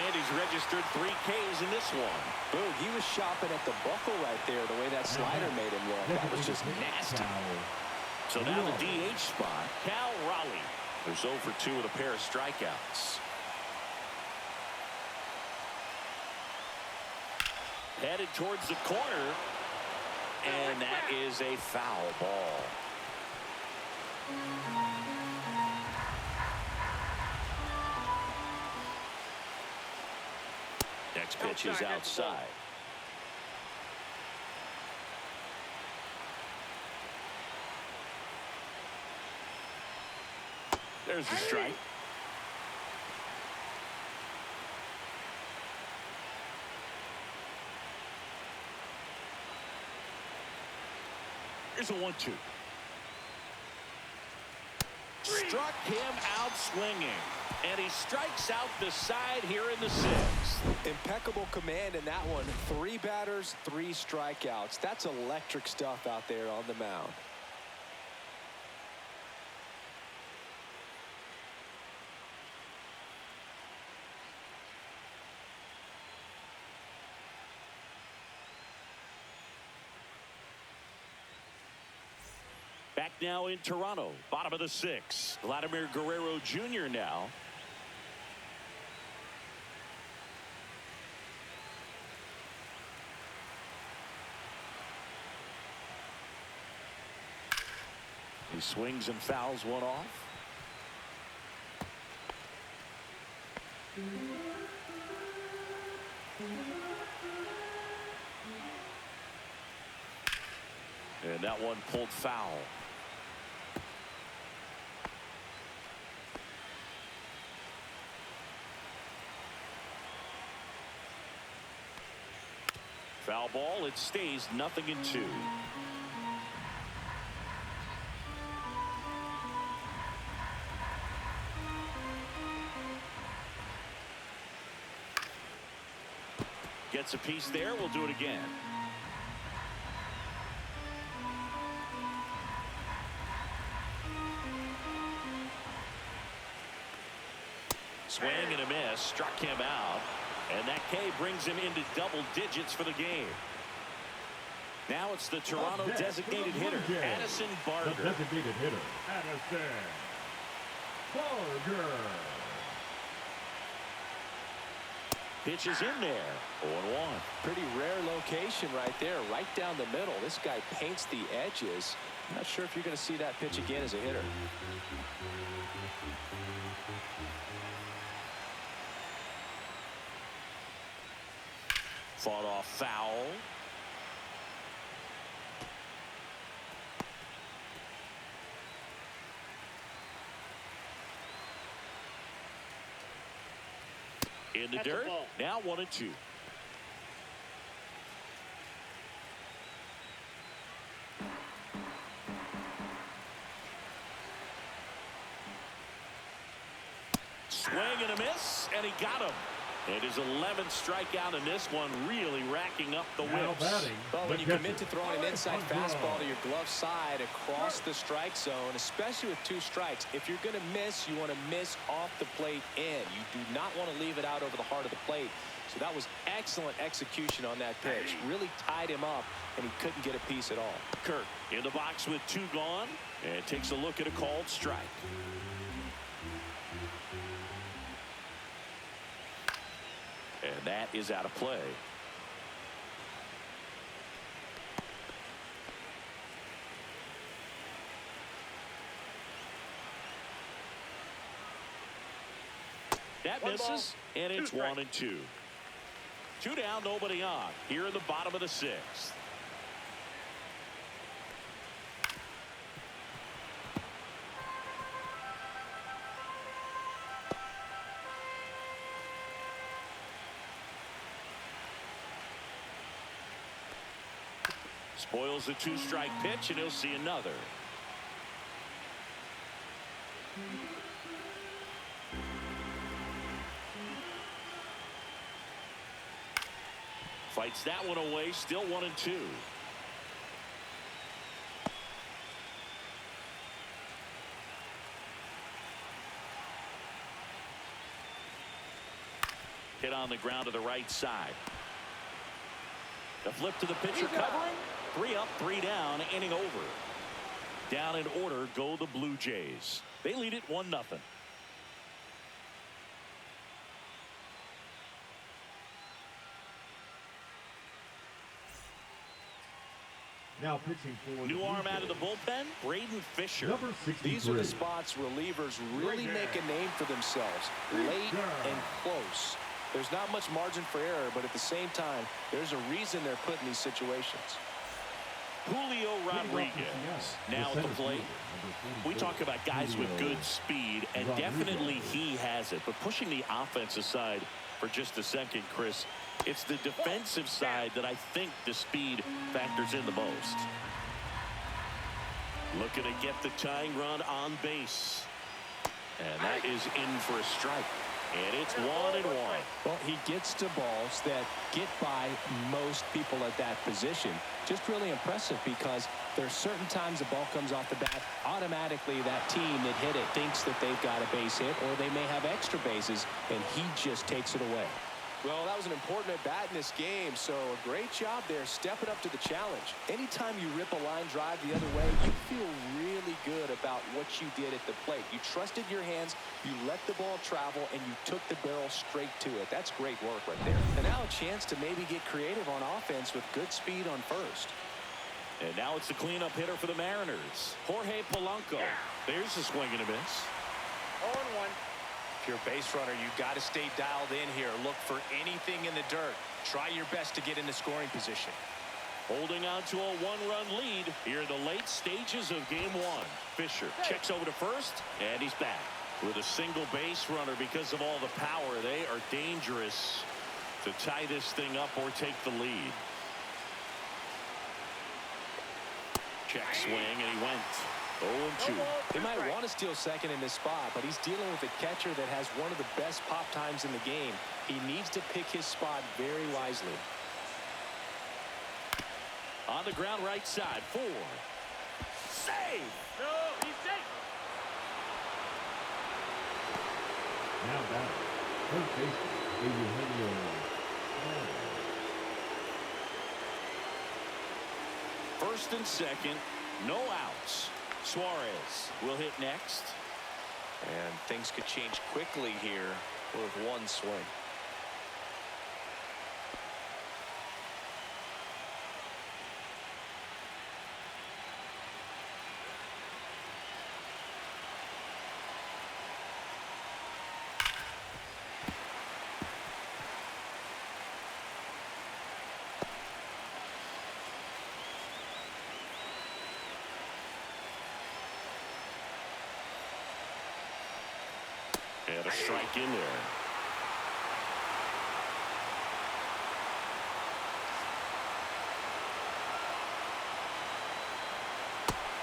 And he's registered 3 Ks in this one. Boom, he was shopping at the buckle right there, the way that slider made him look. That was just nasty. So now the DH spot, Cal Raleigh. There's 0 for 2 with a pair of strikeouts. Headed towards the corner. And that is a foul ball. Next pitch is outside. There's the strike. Here's a 1-2. Struck him out swinging. And he strikes out the side here in the sixth. Impeccable command in that one. 3 batters, 3 strikeouts. That's electric stuff out there on the mound. Back now in Toronto, bottom of the 6th. Vladimir Guerrero Jr. now. He swings and fouls one off. And that one pulled foul. Foul ball. It stays 0-2. Gets a piece there. We'll do it again. Swing and a miss. Struck him out. And that K brings him into double digits for the game. Now it's the Toronto designated hitter, Addison Barger. The designated hitter, Addison Barger. Pitch is in there. 0-1. Pretty rare location right there, right down the middle. This guy paints the edges. I'm not sure if you're going to see that pitch again as a hitter. Fought off foul. In the dirt. Now 1-2. Swing and a miss, and he got him. And his 11th strikeout in this one, really racking up the whips. Well, when you commit to throwing an inside fastball to your glove side across the strike zone, especially with 2 strikes, if you're going to miss, you want to miss off the plate in. You do not want to leave it out over the heart of the plate. So that was excellent execution on that pitch. Really tied him up, and he couldn't get a piece at all. Kirk in the box with 2 gone, and takes a look at a called strike. And that is out of play. That misses, and it's 1-2. 2 down, nobody on. Here in the bottom of the 6th. Spoils the 2-strike pitch, and he'll see another. Fights that one away. Still 1-2. Hit on the ground to the right side. The flip to the pitcher covering. 3 up, 3 down, inning over. Down in order go the Blue Jays. They lead it 1-0. Now pitching for new arm out of the bullpen, Braden Fisher. Number 63. These are the spots relievers really make a name for themselves. Late and close. There's not much margin for error, but at the same time, there's a reason they're put in these situations. Julio Rodriguez now at the plate. We talk about guys with good speed, and definitely he has it. But pushing the offense aside for just a second, Chris, it's the defensive side that I think the speed factors in the most. Looking to get the tying run on base. And that is in for a strike. And it's 1-1. Well, he gets to balls that get by most people at that position. Just really impressive because there's certain times the ball comes off the bat, automatically that team that hit it thinks that they've got a base hit or they may have extra bases, and he just takes it away. Well, that was an important at-bat in this game, so a great job there stepping up to the challenge. Anytime you rip a line drive the other way, you feel really good about what you did at the plate. You trusted your hands, you let the ball travel, and you took the barrel straight to it. That's great work right there. And now a chance to maybe get creative on offense with good speed on first. And now it's the cleanup hitter for the Mariners, Jorge Polanco. There's a swing and a miss. 0-1. If you're a base runner, you've got to stay dialed in here. Look for anything in the dirt. Try your best to get in the scoring position. Holding on to a 1-run lead here in the late stages of game 1. Fisher checks over to first, and he's back. With a single base runner because of all the power, they are dangerous to tie this thing up or take the lead. Check swing, and he went 0-2. They might want to steal second in this spot, but he's dealing with a catcher that has one of the best pop times in the game. He needs to pick his spot very wisely. On the ground right side, 4. Save! No, he's safe. Now back. Third baseman, Eugenio. First and second, no outs. Suarez will hit next. And things could change quickly here with one swing. And a strike in there.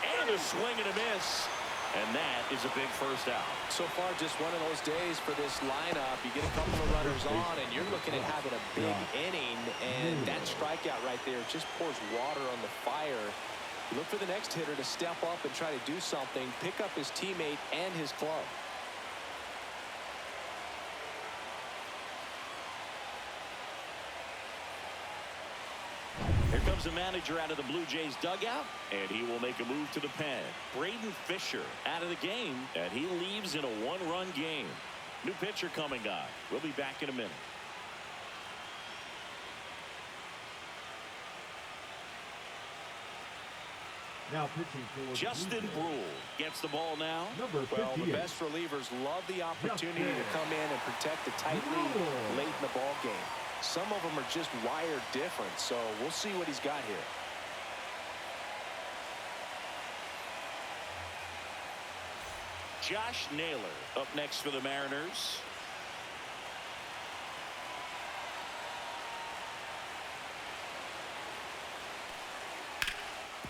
And a swing and a miss. And that is a big first out. So far, just one of those days for this lineup. You get a couple of runners on, and you're looking at having a big inning. And that strikeout right there just pours water on the fire. You look for the next hitter to step up and try to do something, pick up his teammate and his club. Here comes the manager out of the Blue Jays dugout, and he will make a move to the pen. Braden Fisher out of the game, and he leaves in a 1-run game. New pitcher coming on. We'll be back in a minute. Now pitching for Justin Brule gets the ball now. Number 58. Well, the best relievers love the opportunity to come in and protect a tight lead late in the ball game. Some of them are just wired different, so we'll see what he's got here. Josh Naylor up next for the Mariners.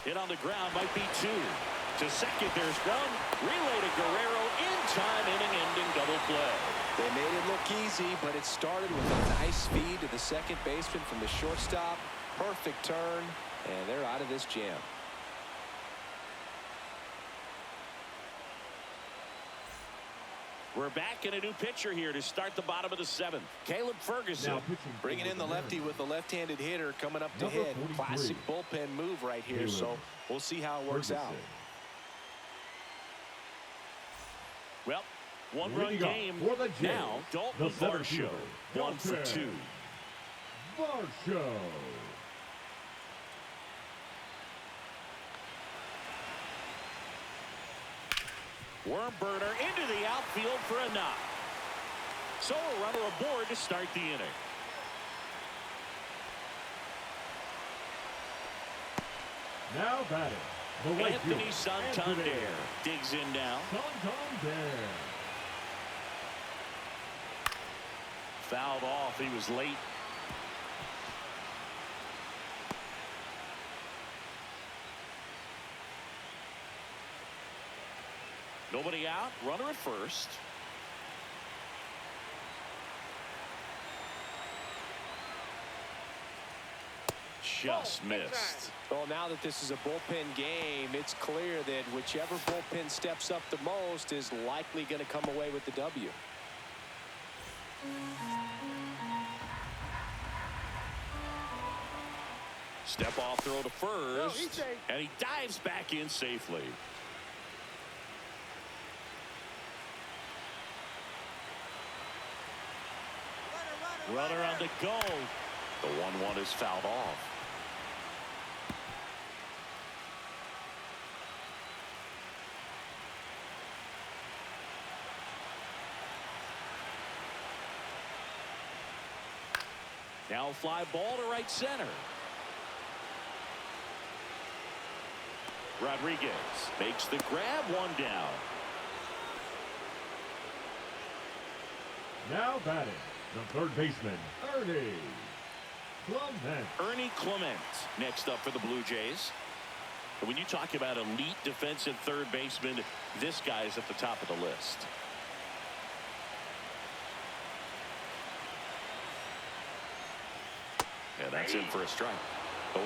Hit on the ground, might be 2. To second, there's one. Relay to Guerrero in time, inning-ending double play. They made it look easy, but it started with a nice feed to the second baseman from the shortstop. Perfect turn, and they're out of this jam. We're back in a new pitcher here to start the bottom of the seventh. Caleb Ferguson. Bringing in the lefty with the left-handed hitter coming up to hit. Classic bullpen move right here, so we'll see how it works out. Well, one-run game now. Dalton Varsho, 1 for 2. Varsho. Worm burner into the outfield for a knock. So a runner aboard to start the inning. Now batting, the right Anthony fielder, Santander digs in now. Santander. Fouled off. He was late. Nobody out. Runner at first. Just missed. Well, now that this is a bullpen game, it's clear that whichever bullpen steps up the most is likely going to come away with the W. Step off throw to first. And he dives back in safely. Runner on the go. The 1-1 is fouled off. Now a fly ball to right center. Rodriguez makes the grab, one down. Now batting, the third baseman, Ernie Clement. Ernie Clement next up for the Blue Jays. And when you talk about elite defensive third baseman, this guy's at the top of the list. Yeah, that's in for a strike. 0-1.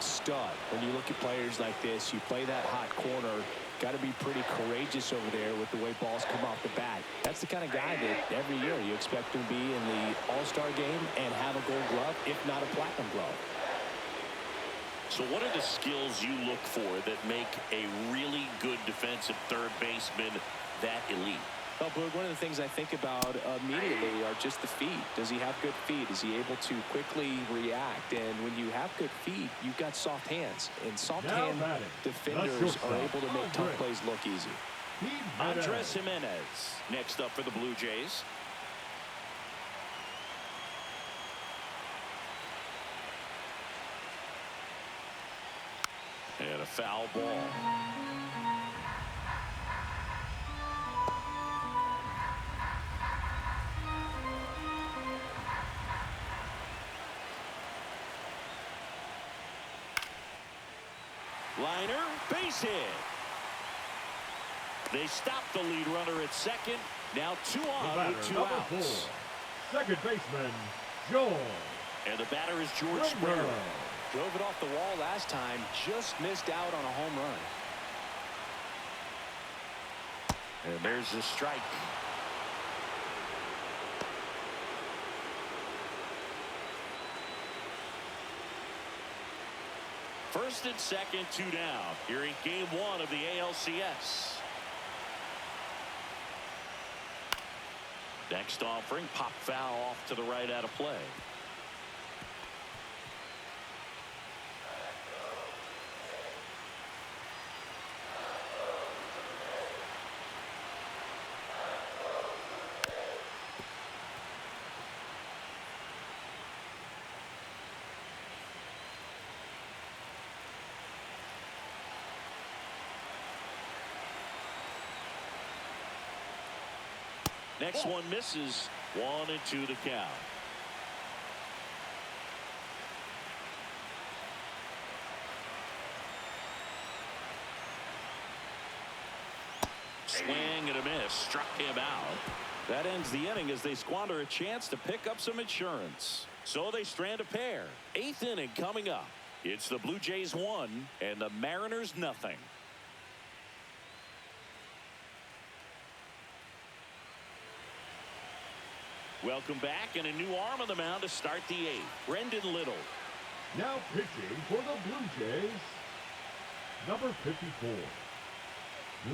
Stud. When you look at players like this, you play that hot corner. Got to be pretty courageous over there with the way balls come off the bat. That's the kind of guy that every year you expect him to be in the All-Star game and have a gold glove, if not a platinum glove. So what are the skills you look for that make a really good defensive third baseman that elite? Well, Boog, one of the things I think about immediately are just the feet. Does he have good feet? Is he able to quickly react? And when you have good feet, you've got soft hands. And soft hand defenders are able to make tough plays look easy. Andres Jimenez next up for the Blue Jays. And a foul ball. Liner, base hit. They stop the lead runner at second. Now 2 on with 2 outs. Second baseman, Joel. And the batter is George Springer. Drove it off the wall last time. Just missed out on a home run. And there's the strike. First and second, 2 down. Here in game 1 of the ALCS. Next offering, pop foul off to the right out of play. Next one misses. 1-2 to count. swing and a miss. Struck him out. That ends the inning as they squander a chance to pick up some insurance. So they strand a pair. 8th inning coming up. It's the Blue Jays 1 and the Mariners nothing. Welcome back, and a new arm on the mound to start the 8th. Brendan Little. Now pitching for the Blue Jays, number 54,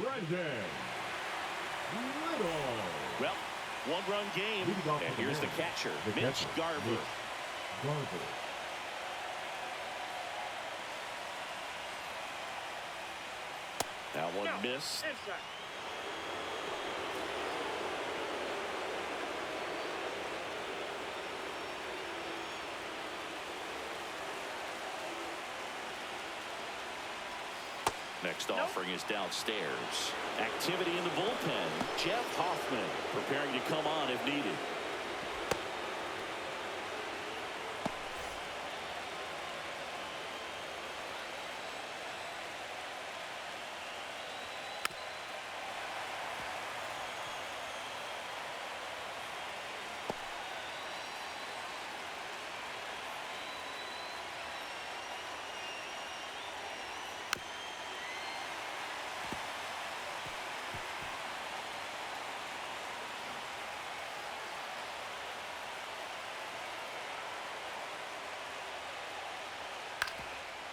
Brendan Little. Well, one-run game, and here's the catcher, Mitch Garver. That one missed. Next offering is downstairs. Activity in the bullpen. Jeff Hoffman preparing to come on if needed.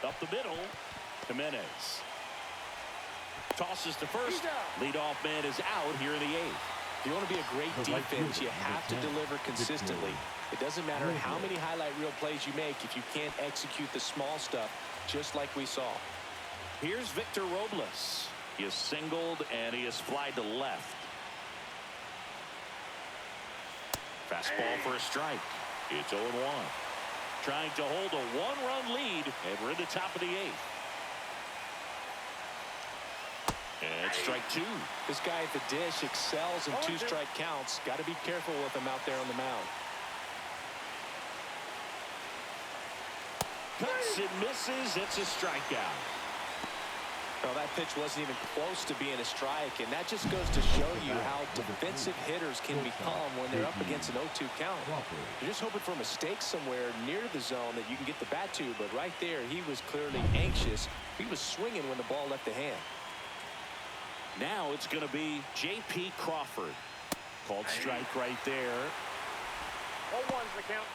Up the middle, Jimenez tosses to first. Leadoff man is out here in the 8th. If you want to be a great defense, you have to deliver consistently. It doesn't matter how many highlight reel plays you make if you can't execute the small stuff, just like we saw. Here's Victor Robles. He is singled and he is flied to left. Fastball for a strike. It's 0-1. Trying to hold a 1-run lead, and we're in the top of the 8th. And strike 2. This guy at the dish excels in 2-strike counts. Got to be careful with him out there on the mound. Cuts and misses. It's a strikeout. Well, that pitch wasn't even close to being a strike, and that just goes to show you how defensive hitters can become when they're up against an 0-2 count. You're just hoping for mistakes somewhere near the zone that you can get the bat to, but right there, he was clearly anxious. He was swinging when the ball left the hand. Now it's going to be J.P. Crawford. Called strike right there. 0-1's the count.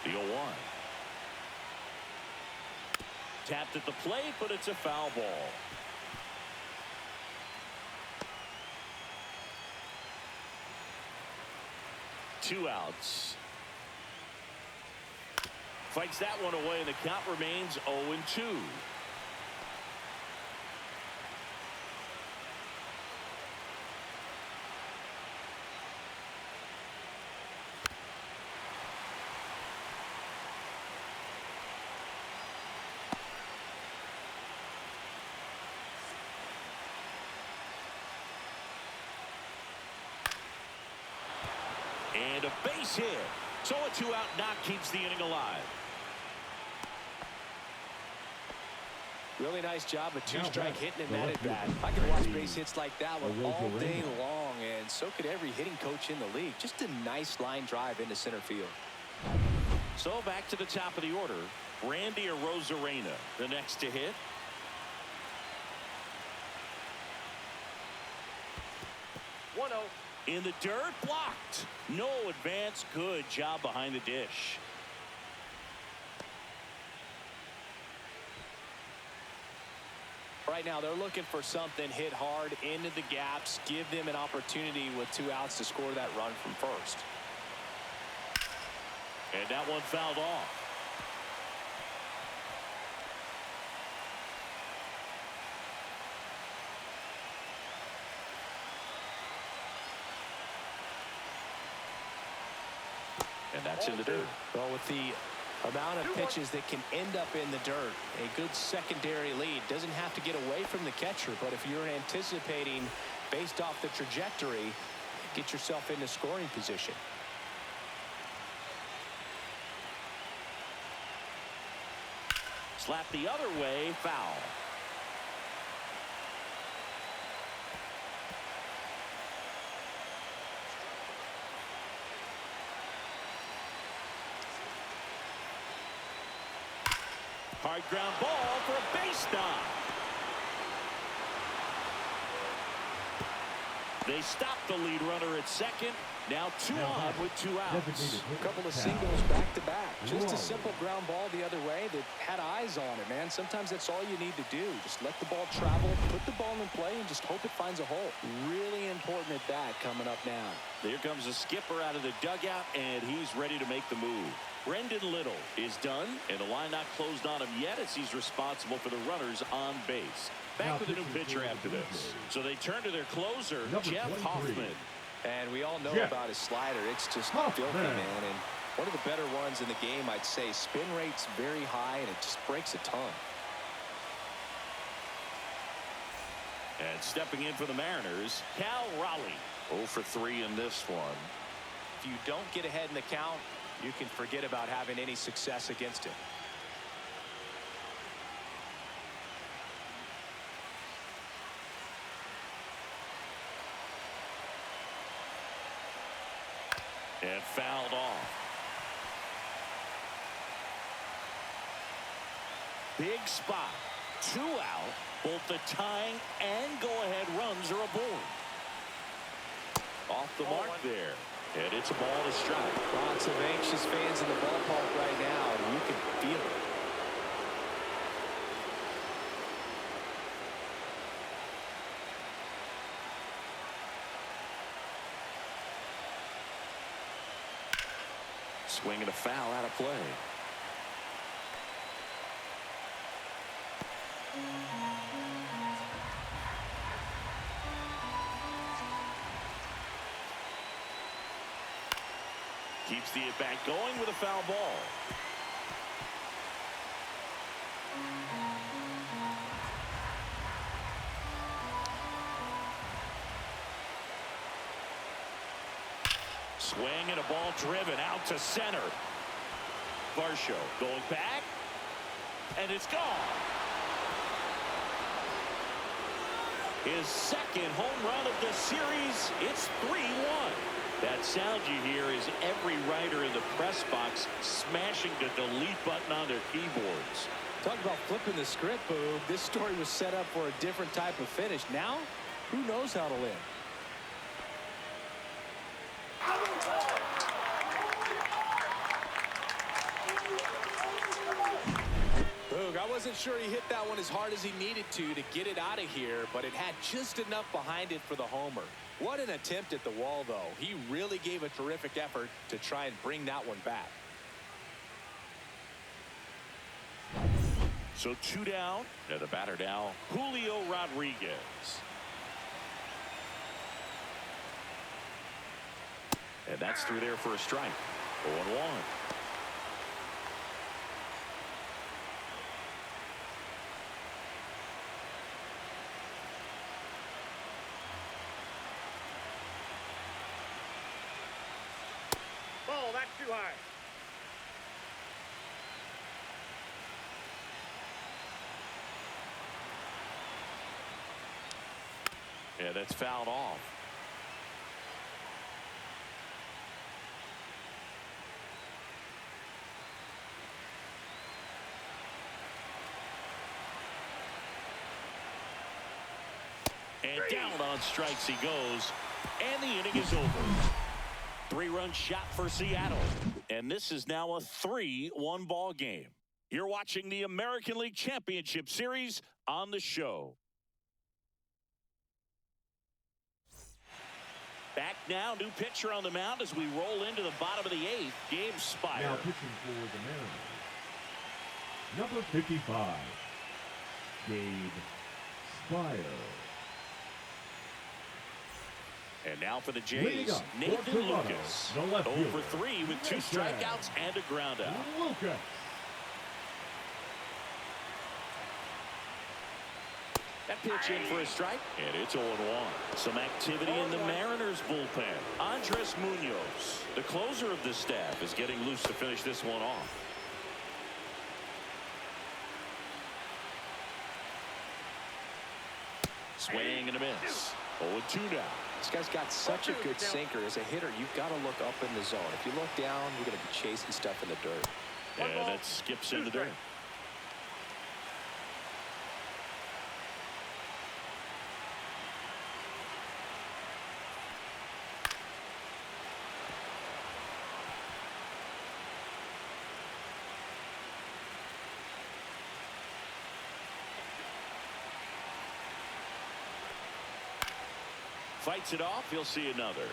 The 0-1. Tapped at the plate, but it's a foul ball. Two outs. Fights that one away, and the count remains 0-2. And a base hit. So a 2-out knock keeps the inning alive. Really nice job of 2-strike hitting in that at bat. I can watch base hits like that one all day long, and so could every hitting coach in the league. Just a nice line drive into center field. So back to the top of the order. Randy Arozarena, the next to hit. In the dirt, blocked. No advance. Good job behind the dish. Right now, they're looking for something hit hard into the gaps, give them an opportunity with 2 outs to score that run from first. And that one fouled off. And that's in the dirt. Well, with the amount of pitches that can end up in the dirt, a good secondary lead doesn't have to get away from the catcher, but if you're anticipating based off the trajectory, get yourself into scoring position. Slap the other way, foul. Hard ground ball for a base knock. They stop the lead runner at second. Now two on with 2 outs. A couple of singles back-to-back. Just a simple ground ball the other way that had eyes on it, man. Sometimes that's all you need to do. Just let the ball travel, put the ball in play, and just hope it finds a hole. Really important at bat coming up now. Here comes the skipper out of the dugout, and he's ready to make the move. Brendan Little is done, and the line not closed on him yet as he's responsible for the runners on base. Back with a new pitcher after this. So they turn to their closer, Jeff Hoffman. And we all know about his slider. It's just filthy, man. And one of the better ones in the game, I'd say. Spin rate's very high, and it just breaks a ton. And stepping in for the Mariners, Cal Raleigh. 0 for 3 in this one. If you don't get ahead in the count, you can forget about having any success against him. And fouled off. Big spot. 2 out. Both the tying and go-ahead runs are aboard. Off the mark there. And it's a ball to strike. Lots of anxious fans in the ballpark right now, and you can feel it. Swinging a foul out of play. Keeps the at-bat going with a foul ball. Swing and a ball driven out to center. Varsho going back, and it's gone. His second home run of the series. It's 3-1. That sound you hear is every writer in the press box smashing the delete button on their keyboards. Talk about flipping the script, Boog. This story was set up for a different type of finish. Now, who knows how to win? Boog, I wasn't sure he hit that one as hard as he needed to get it out of here, but it had just enough behind it for the homer. What an attempt at the wall, though. He really gave a terrific effort to try and bring that one back. So 2 down, and the batter now, Julio Rodriguez. And that's through there for a strike. 0-1. Ball, that's too high. Yeah, that's fouled off. And down on strikes he goes, and the inning is over. 3-run shot for Seattle, and this is now a 3-1 ball game. You're watching the American League Championship Series on the show. Back now, new pitcher on the mound as we roll into the bottom of the 8th. Gabe Spire. Now pitching for the Mariners, number 55, Gabe Spire. And now for the Jays, Nathan Lucas. 0 for 3 with 2 strikeouts and a ground out. Lucas. That pitch in for a strike, and it's 0-1. Some activity in the Mariners bullpen. Andres Munoz, the closer of the staff, is getting loose to finish this one off. Swing and a miss. 0-2 now. This guy's got such a good sinker. As a hitter, you've got to look up in the zone. If you look down, you're going to be chasing stuff in the dirt. Yeah, that skips in the dirt. Fights it off. He'll see another.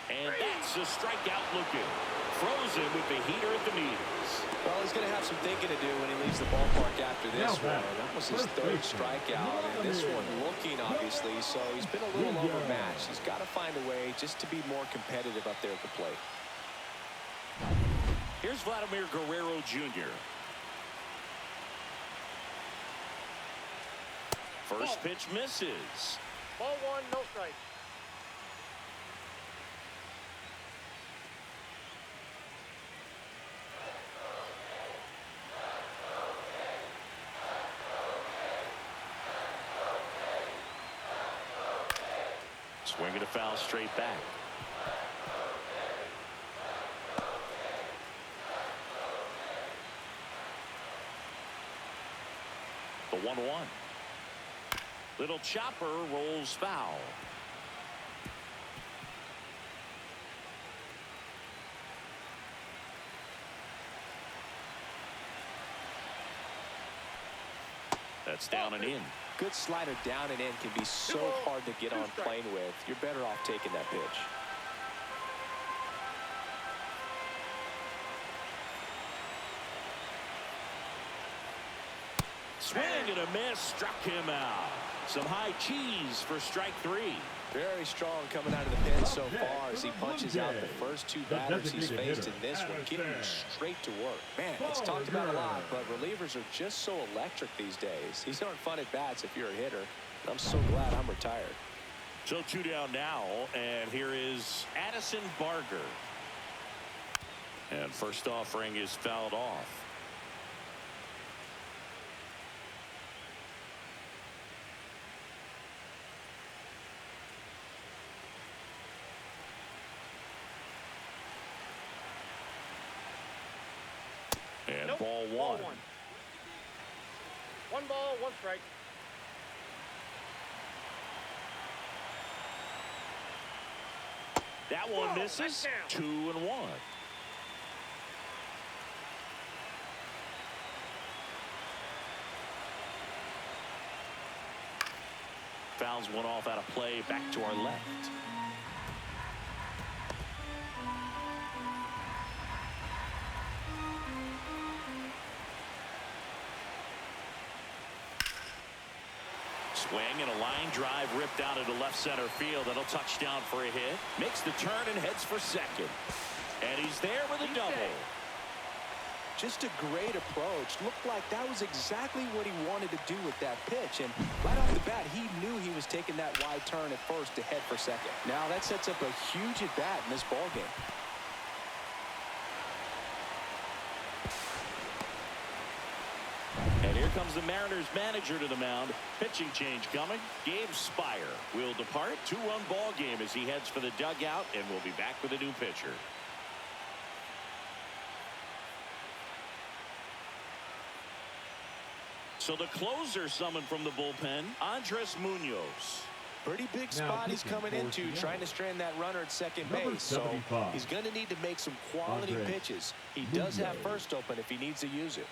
And that's a strikeout looking. Frozen with the heater at the knees. Well, he's going to have some thinking to do when he leaves the ballpark after this one. That was his third strikeout, and this one looking, obviously, so he's been a little overmatched. He's got to find a way just to be more competitive up there at the plate. Here's Vladimir Guerrero Jr. First pitch misses. Ball one, no strike. Swinging a foul straight back. The 1-1. Little chopper rolls foul. That's down and in. Good slider down and in can be so hard to get on plane with. You're better off taking that pitch. Swing and a miss, struck him out. Some high cheese for strike 3. Very strong coming out of the pen so far as he punches out the first two batters he's faced in this one, getting straight to work. Man, it's talked about a lot, but relievers are just so electric these days. These aren't fun at bats if you're a hitter. And I'm so glad I'm retired. So 2 down now, and here is Addison Barger. And first offering is fouled off. And ball one. One ball, one strike. That one misses. 2-1. Fouls one off out of play, back to our left. Swing and a line drive ripped out into left center field. That'll touch down for a hit. Makes the turn and heads for second. And he's there with a double. Just a great approach. Looked like that was exactly what he wanted to do with that pitch. And right off the bat, he knew he was taking that wide turn at first to head for second. Now that sets up a huge at bat in this ball game. And here comes the Mariners manager to the mound. Pitching change coming. Gabe Spire will depart. 2-run ball game as he heads for the dugout, and we'll be back with a new pitcher. So the closer summoned from the bullpen, Andres Munoz. Pretty big spot he's coming into, trying to strand that runner at second base. So he's going to need to make some quality pitches. He does have first open if he needs to use it.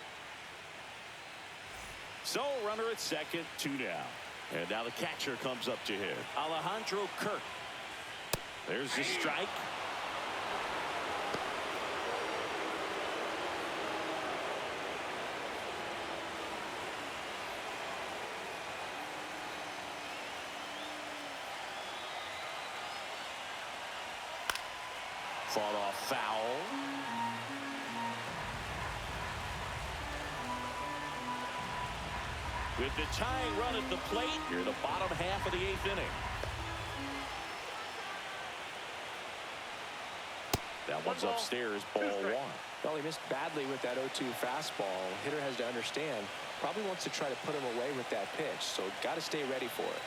So runner at second, 2 down. And now the catcher comes up to hit. Alejandro Kirk. There's the strike. Fought off foul. With the tying run at the plate, here the bottom half of the 8th inning. That one's upstairs, ball one. Well, he missed badly with that 0-2 fastball. Hitter has to understand, probably wants to try to put him away with that pitch, so got to stay ready for it.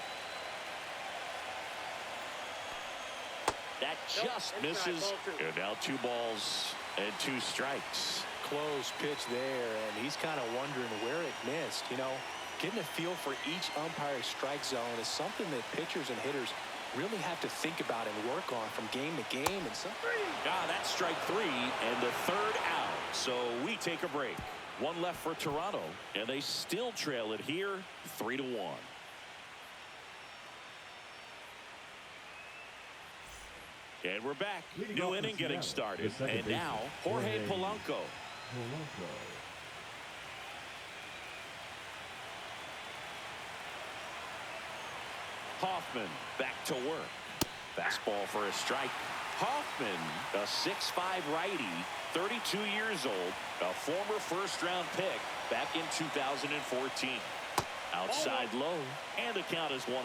That just misses. And now 2 balls and 2 strikes. Close pitch there, and he's kind of wondering where it missed. You know, getting a feel for each umpire's strike zone is something that pitchers and hitters really have to think about and work on from game to game. And so, that's strike 3 and the 3rd out. So we take a break. 1 left for Toronto, and they still trail it here 3-1. And we're back. New inning getting started. And now Jorge Polanco. Hoffman back to work. Fastball for a strike. Hoffman, a 6'5" righty, 32 years old, a former first-round pick back in 2014. Outside low, and the count is 1-1.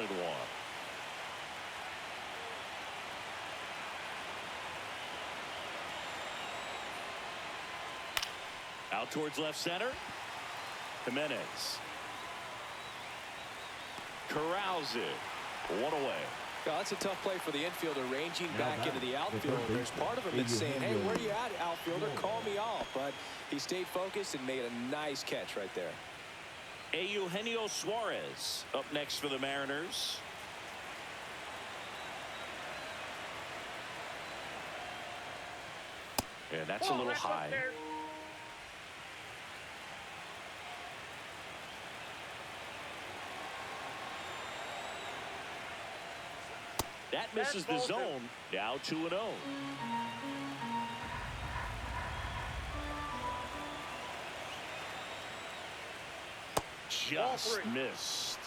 Out towards left center. Jimenez corrals it. 1 away. well, that's a tough play for the infielder, ranging back into the outfield. There's part of him that's saying, hey, where you at, outfielder? Call me off. But he stayed focused and made a nice catch right there. Eugenio Suarez up next for the Mariners. And that's a little high. That misses the zone. Now 2-0. Just missed.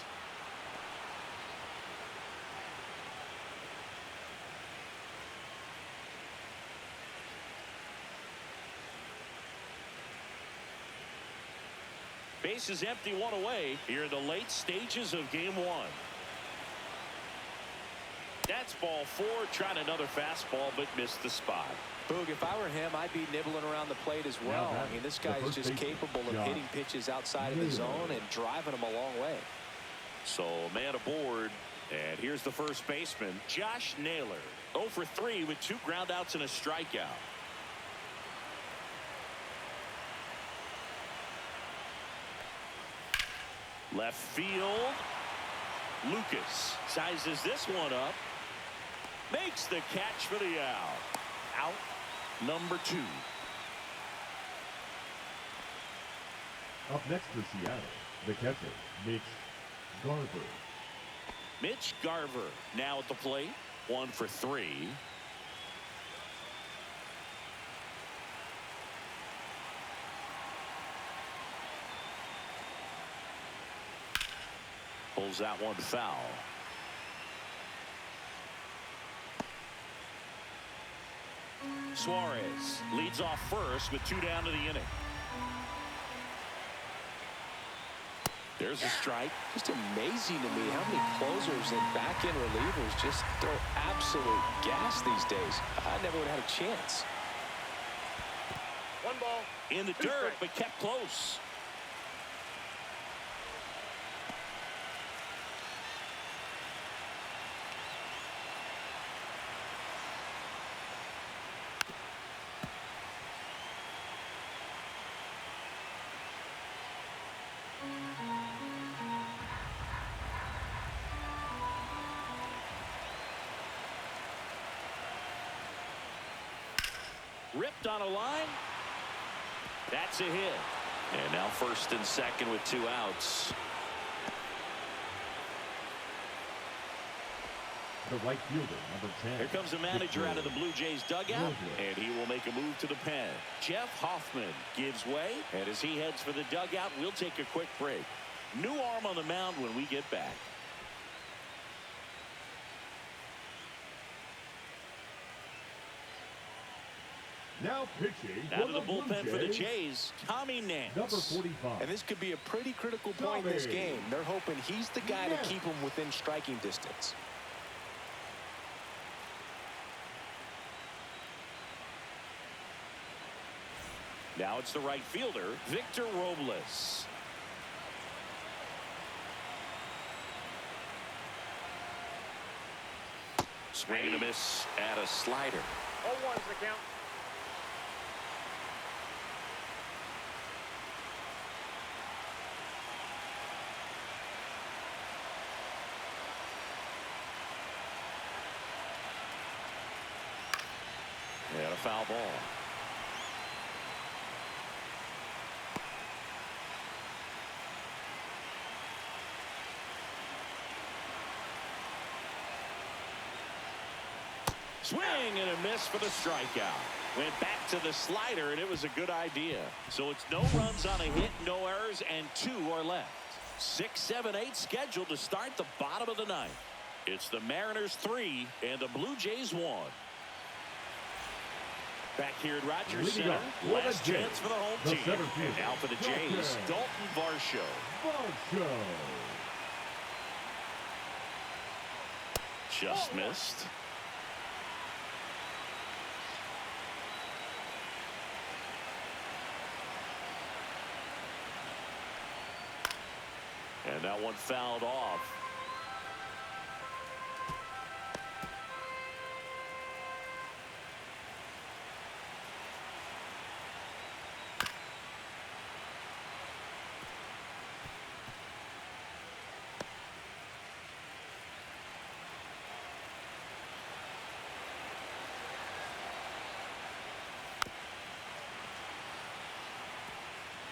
Base is empty, 1 away here in the late stages of game 1. That's ball 4, trying another fastball, but missed the spot. Boog, if I were him, I'd be nibbling around the plate as well. I mean, this guy is just capable of hitting pitches outside of the zone and driving them a long way. So, man aboard, and here's the first baseman, Josh Naylor. 0 for 3 with 2 groundouts and a strikeout. Left field. Lucas sizes this one up. Makes the catch for the out. Out number 2. Up next for Seattle, the catcher, Mitch Garver. Mitch Garver now at the plate. 1 for 3. Pulls that one foul. Suarez leads off first with 2 down to the inning. There's a strike. Just amazing to me how many closers and back-end relievers just throw absolute gas these days. I never would have had a chance. 1 ball. In the dirt, but kept close. Ripped on a line. That's a hit. And now first and second with 2 outs. The right fielder, number 10. Here comes the manager out of the Blue Jays dugout, and he will make a move to the pen. Jeff Hoffman gives way, and as he heads for the dugout, we'll take a quick break. New arm on the mound when we get back. Now pitching. Out of the bullpen for the Jays, Tommy Nance. Number 45. And this could be a pretty critical point in this game. They're hoping he's the guy to keep them within striking distance. Now it's the right fielder, Victor Robles. Swing and a miss at a slider. 0-1's the count. And a foul ball. Swing and a miss for the strikeout. Went back to the slider, and it was a good idea. So it's no runs on a hit, no errors, and 2 are left. 6, 7, 8 scheduled to start the bottom of the ninth. It's the Mariners 3 and the Blue Jays 1. Back here at Rogers Center, last chance for the home team. And now for the Jays, Dalton Varsho. Just missed. And that one fouled off.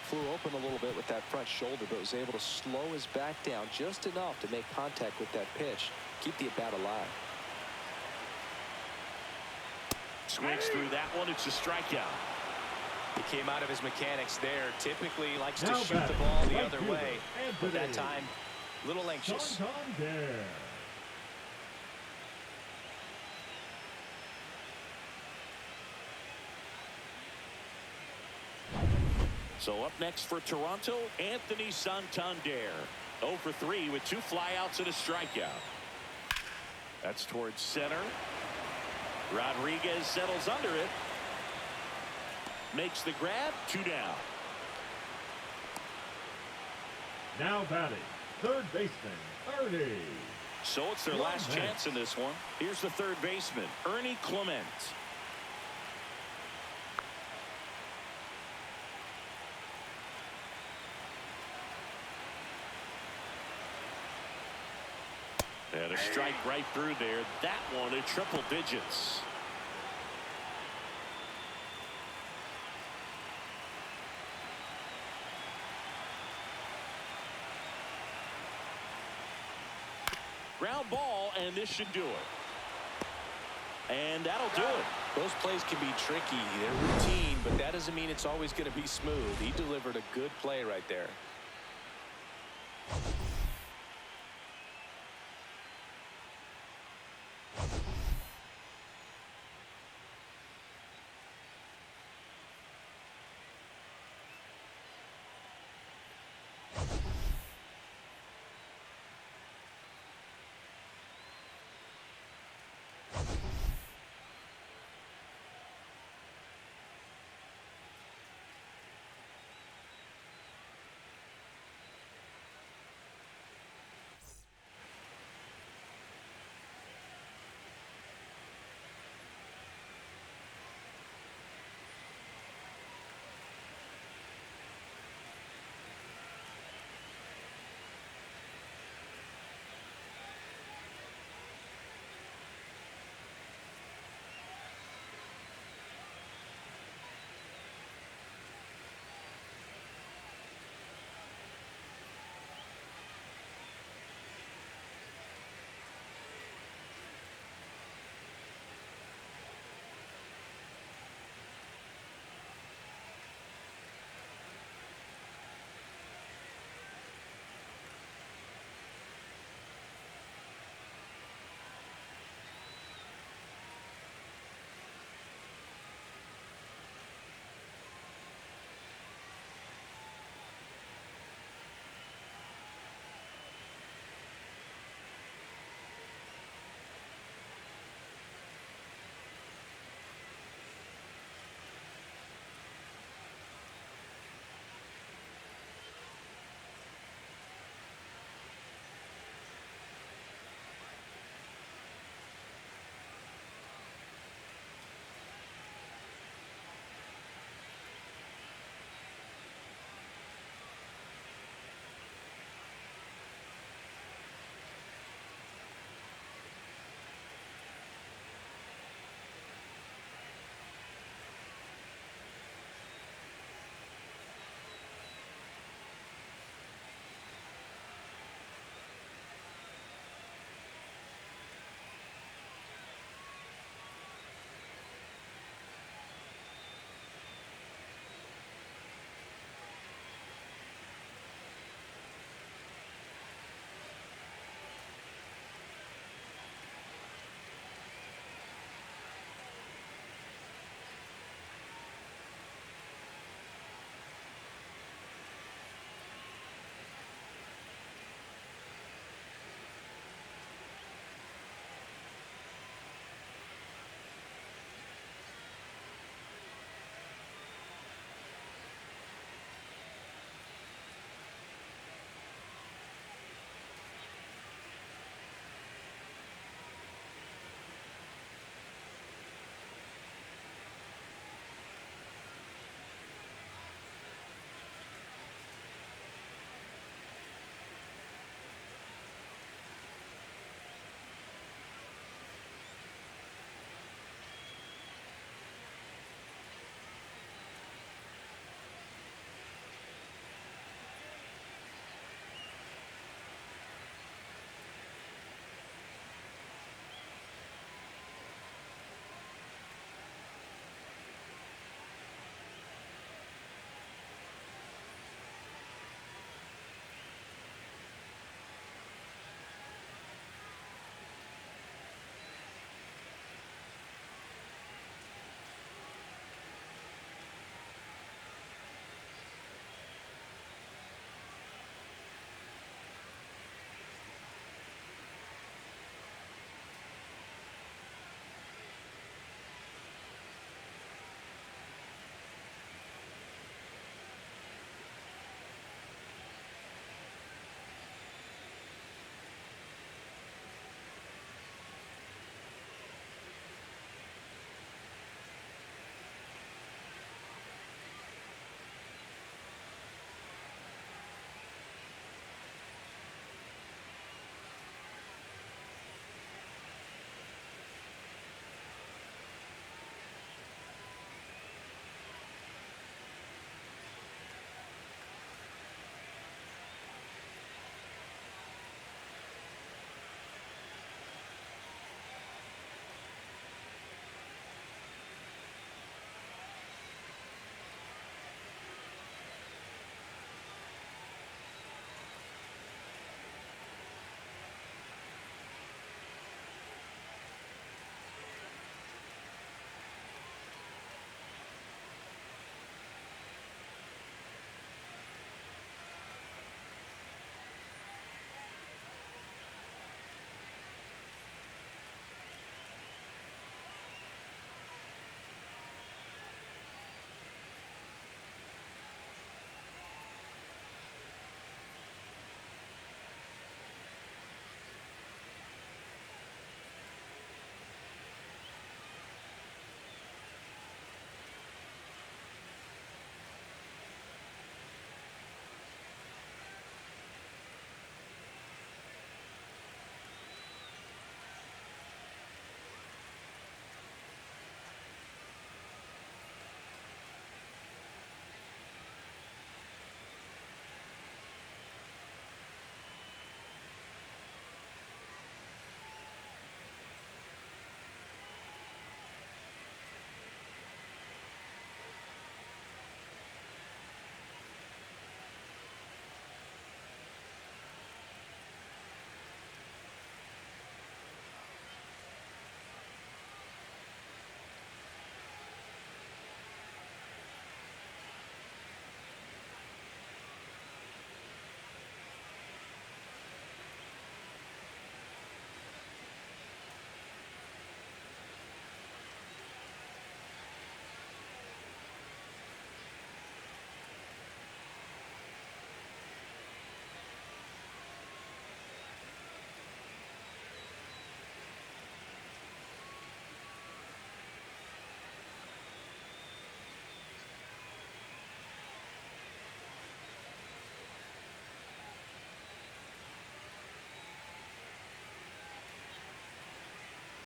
Flew open a little bit with that front shoulder, but was able to slow his back down just enough to make contact with that pitch, keep the at-bat alive. Swings through that one. It's a strikeout. He came out of his mechanics there. Typically likes to shoot the ball the other way, but that time, a little anxious. So up next for Toronto, Anthony Santander. 0 for 3 with 2 flyouts and a strikeout. That's towards center. Rodriguez settles under it. Makes the grab. 2 down. Now batting, third baseman, Ernie. So it's their last chance in this one. Here's the third baseman, Ernie Clement. And a strike right through there. That one in triple digits. Ground ball, and this should do it. And that'll do it. Those plays can be tricky. They're routine, but that doesn't mean it's always going to be smooth. He delivered a good play right there.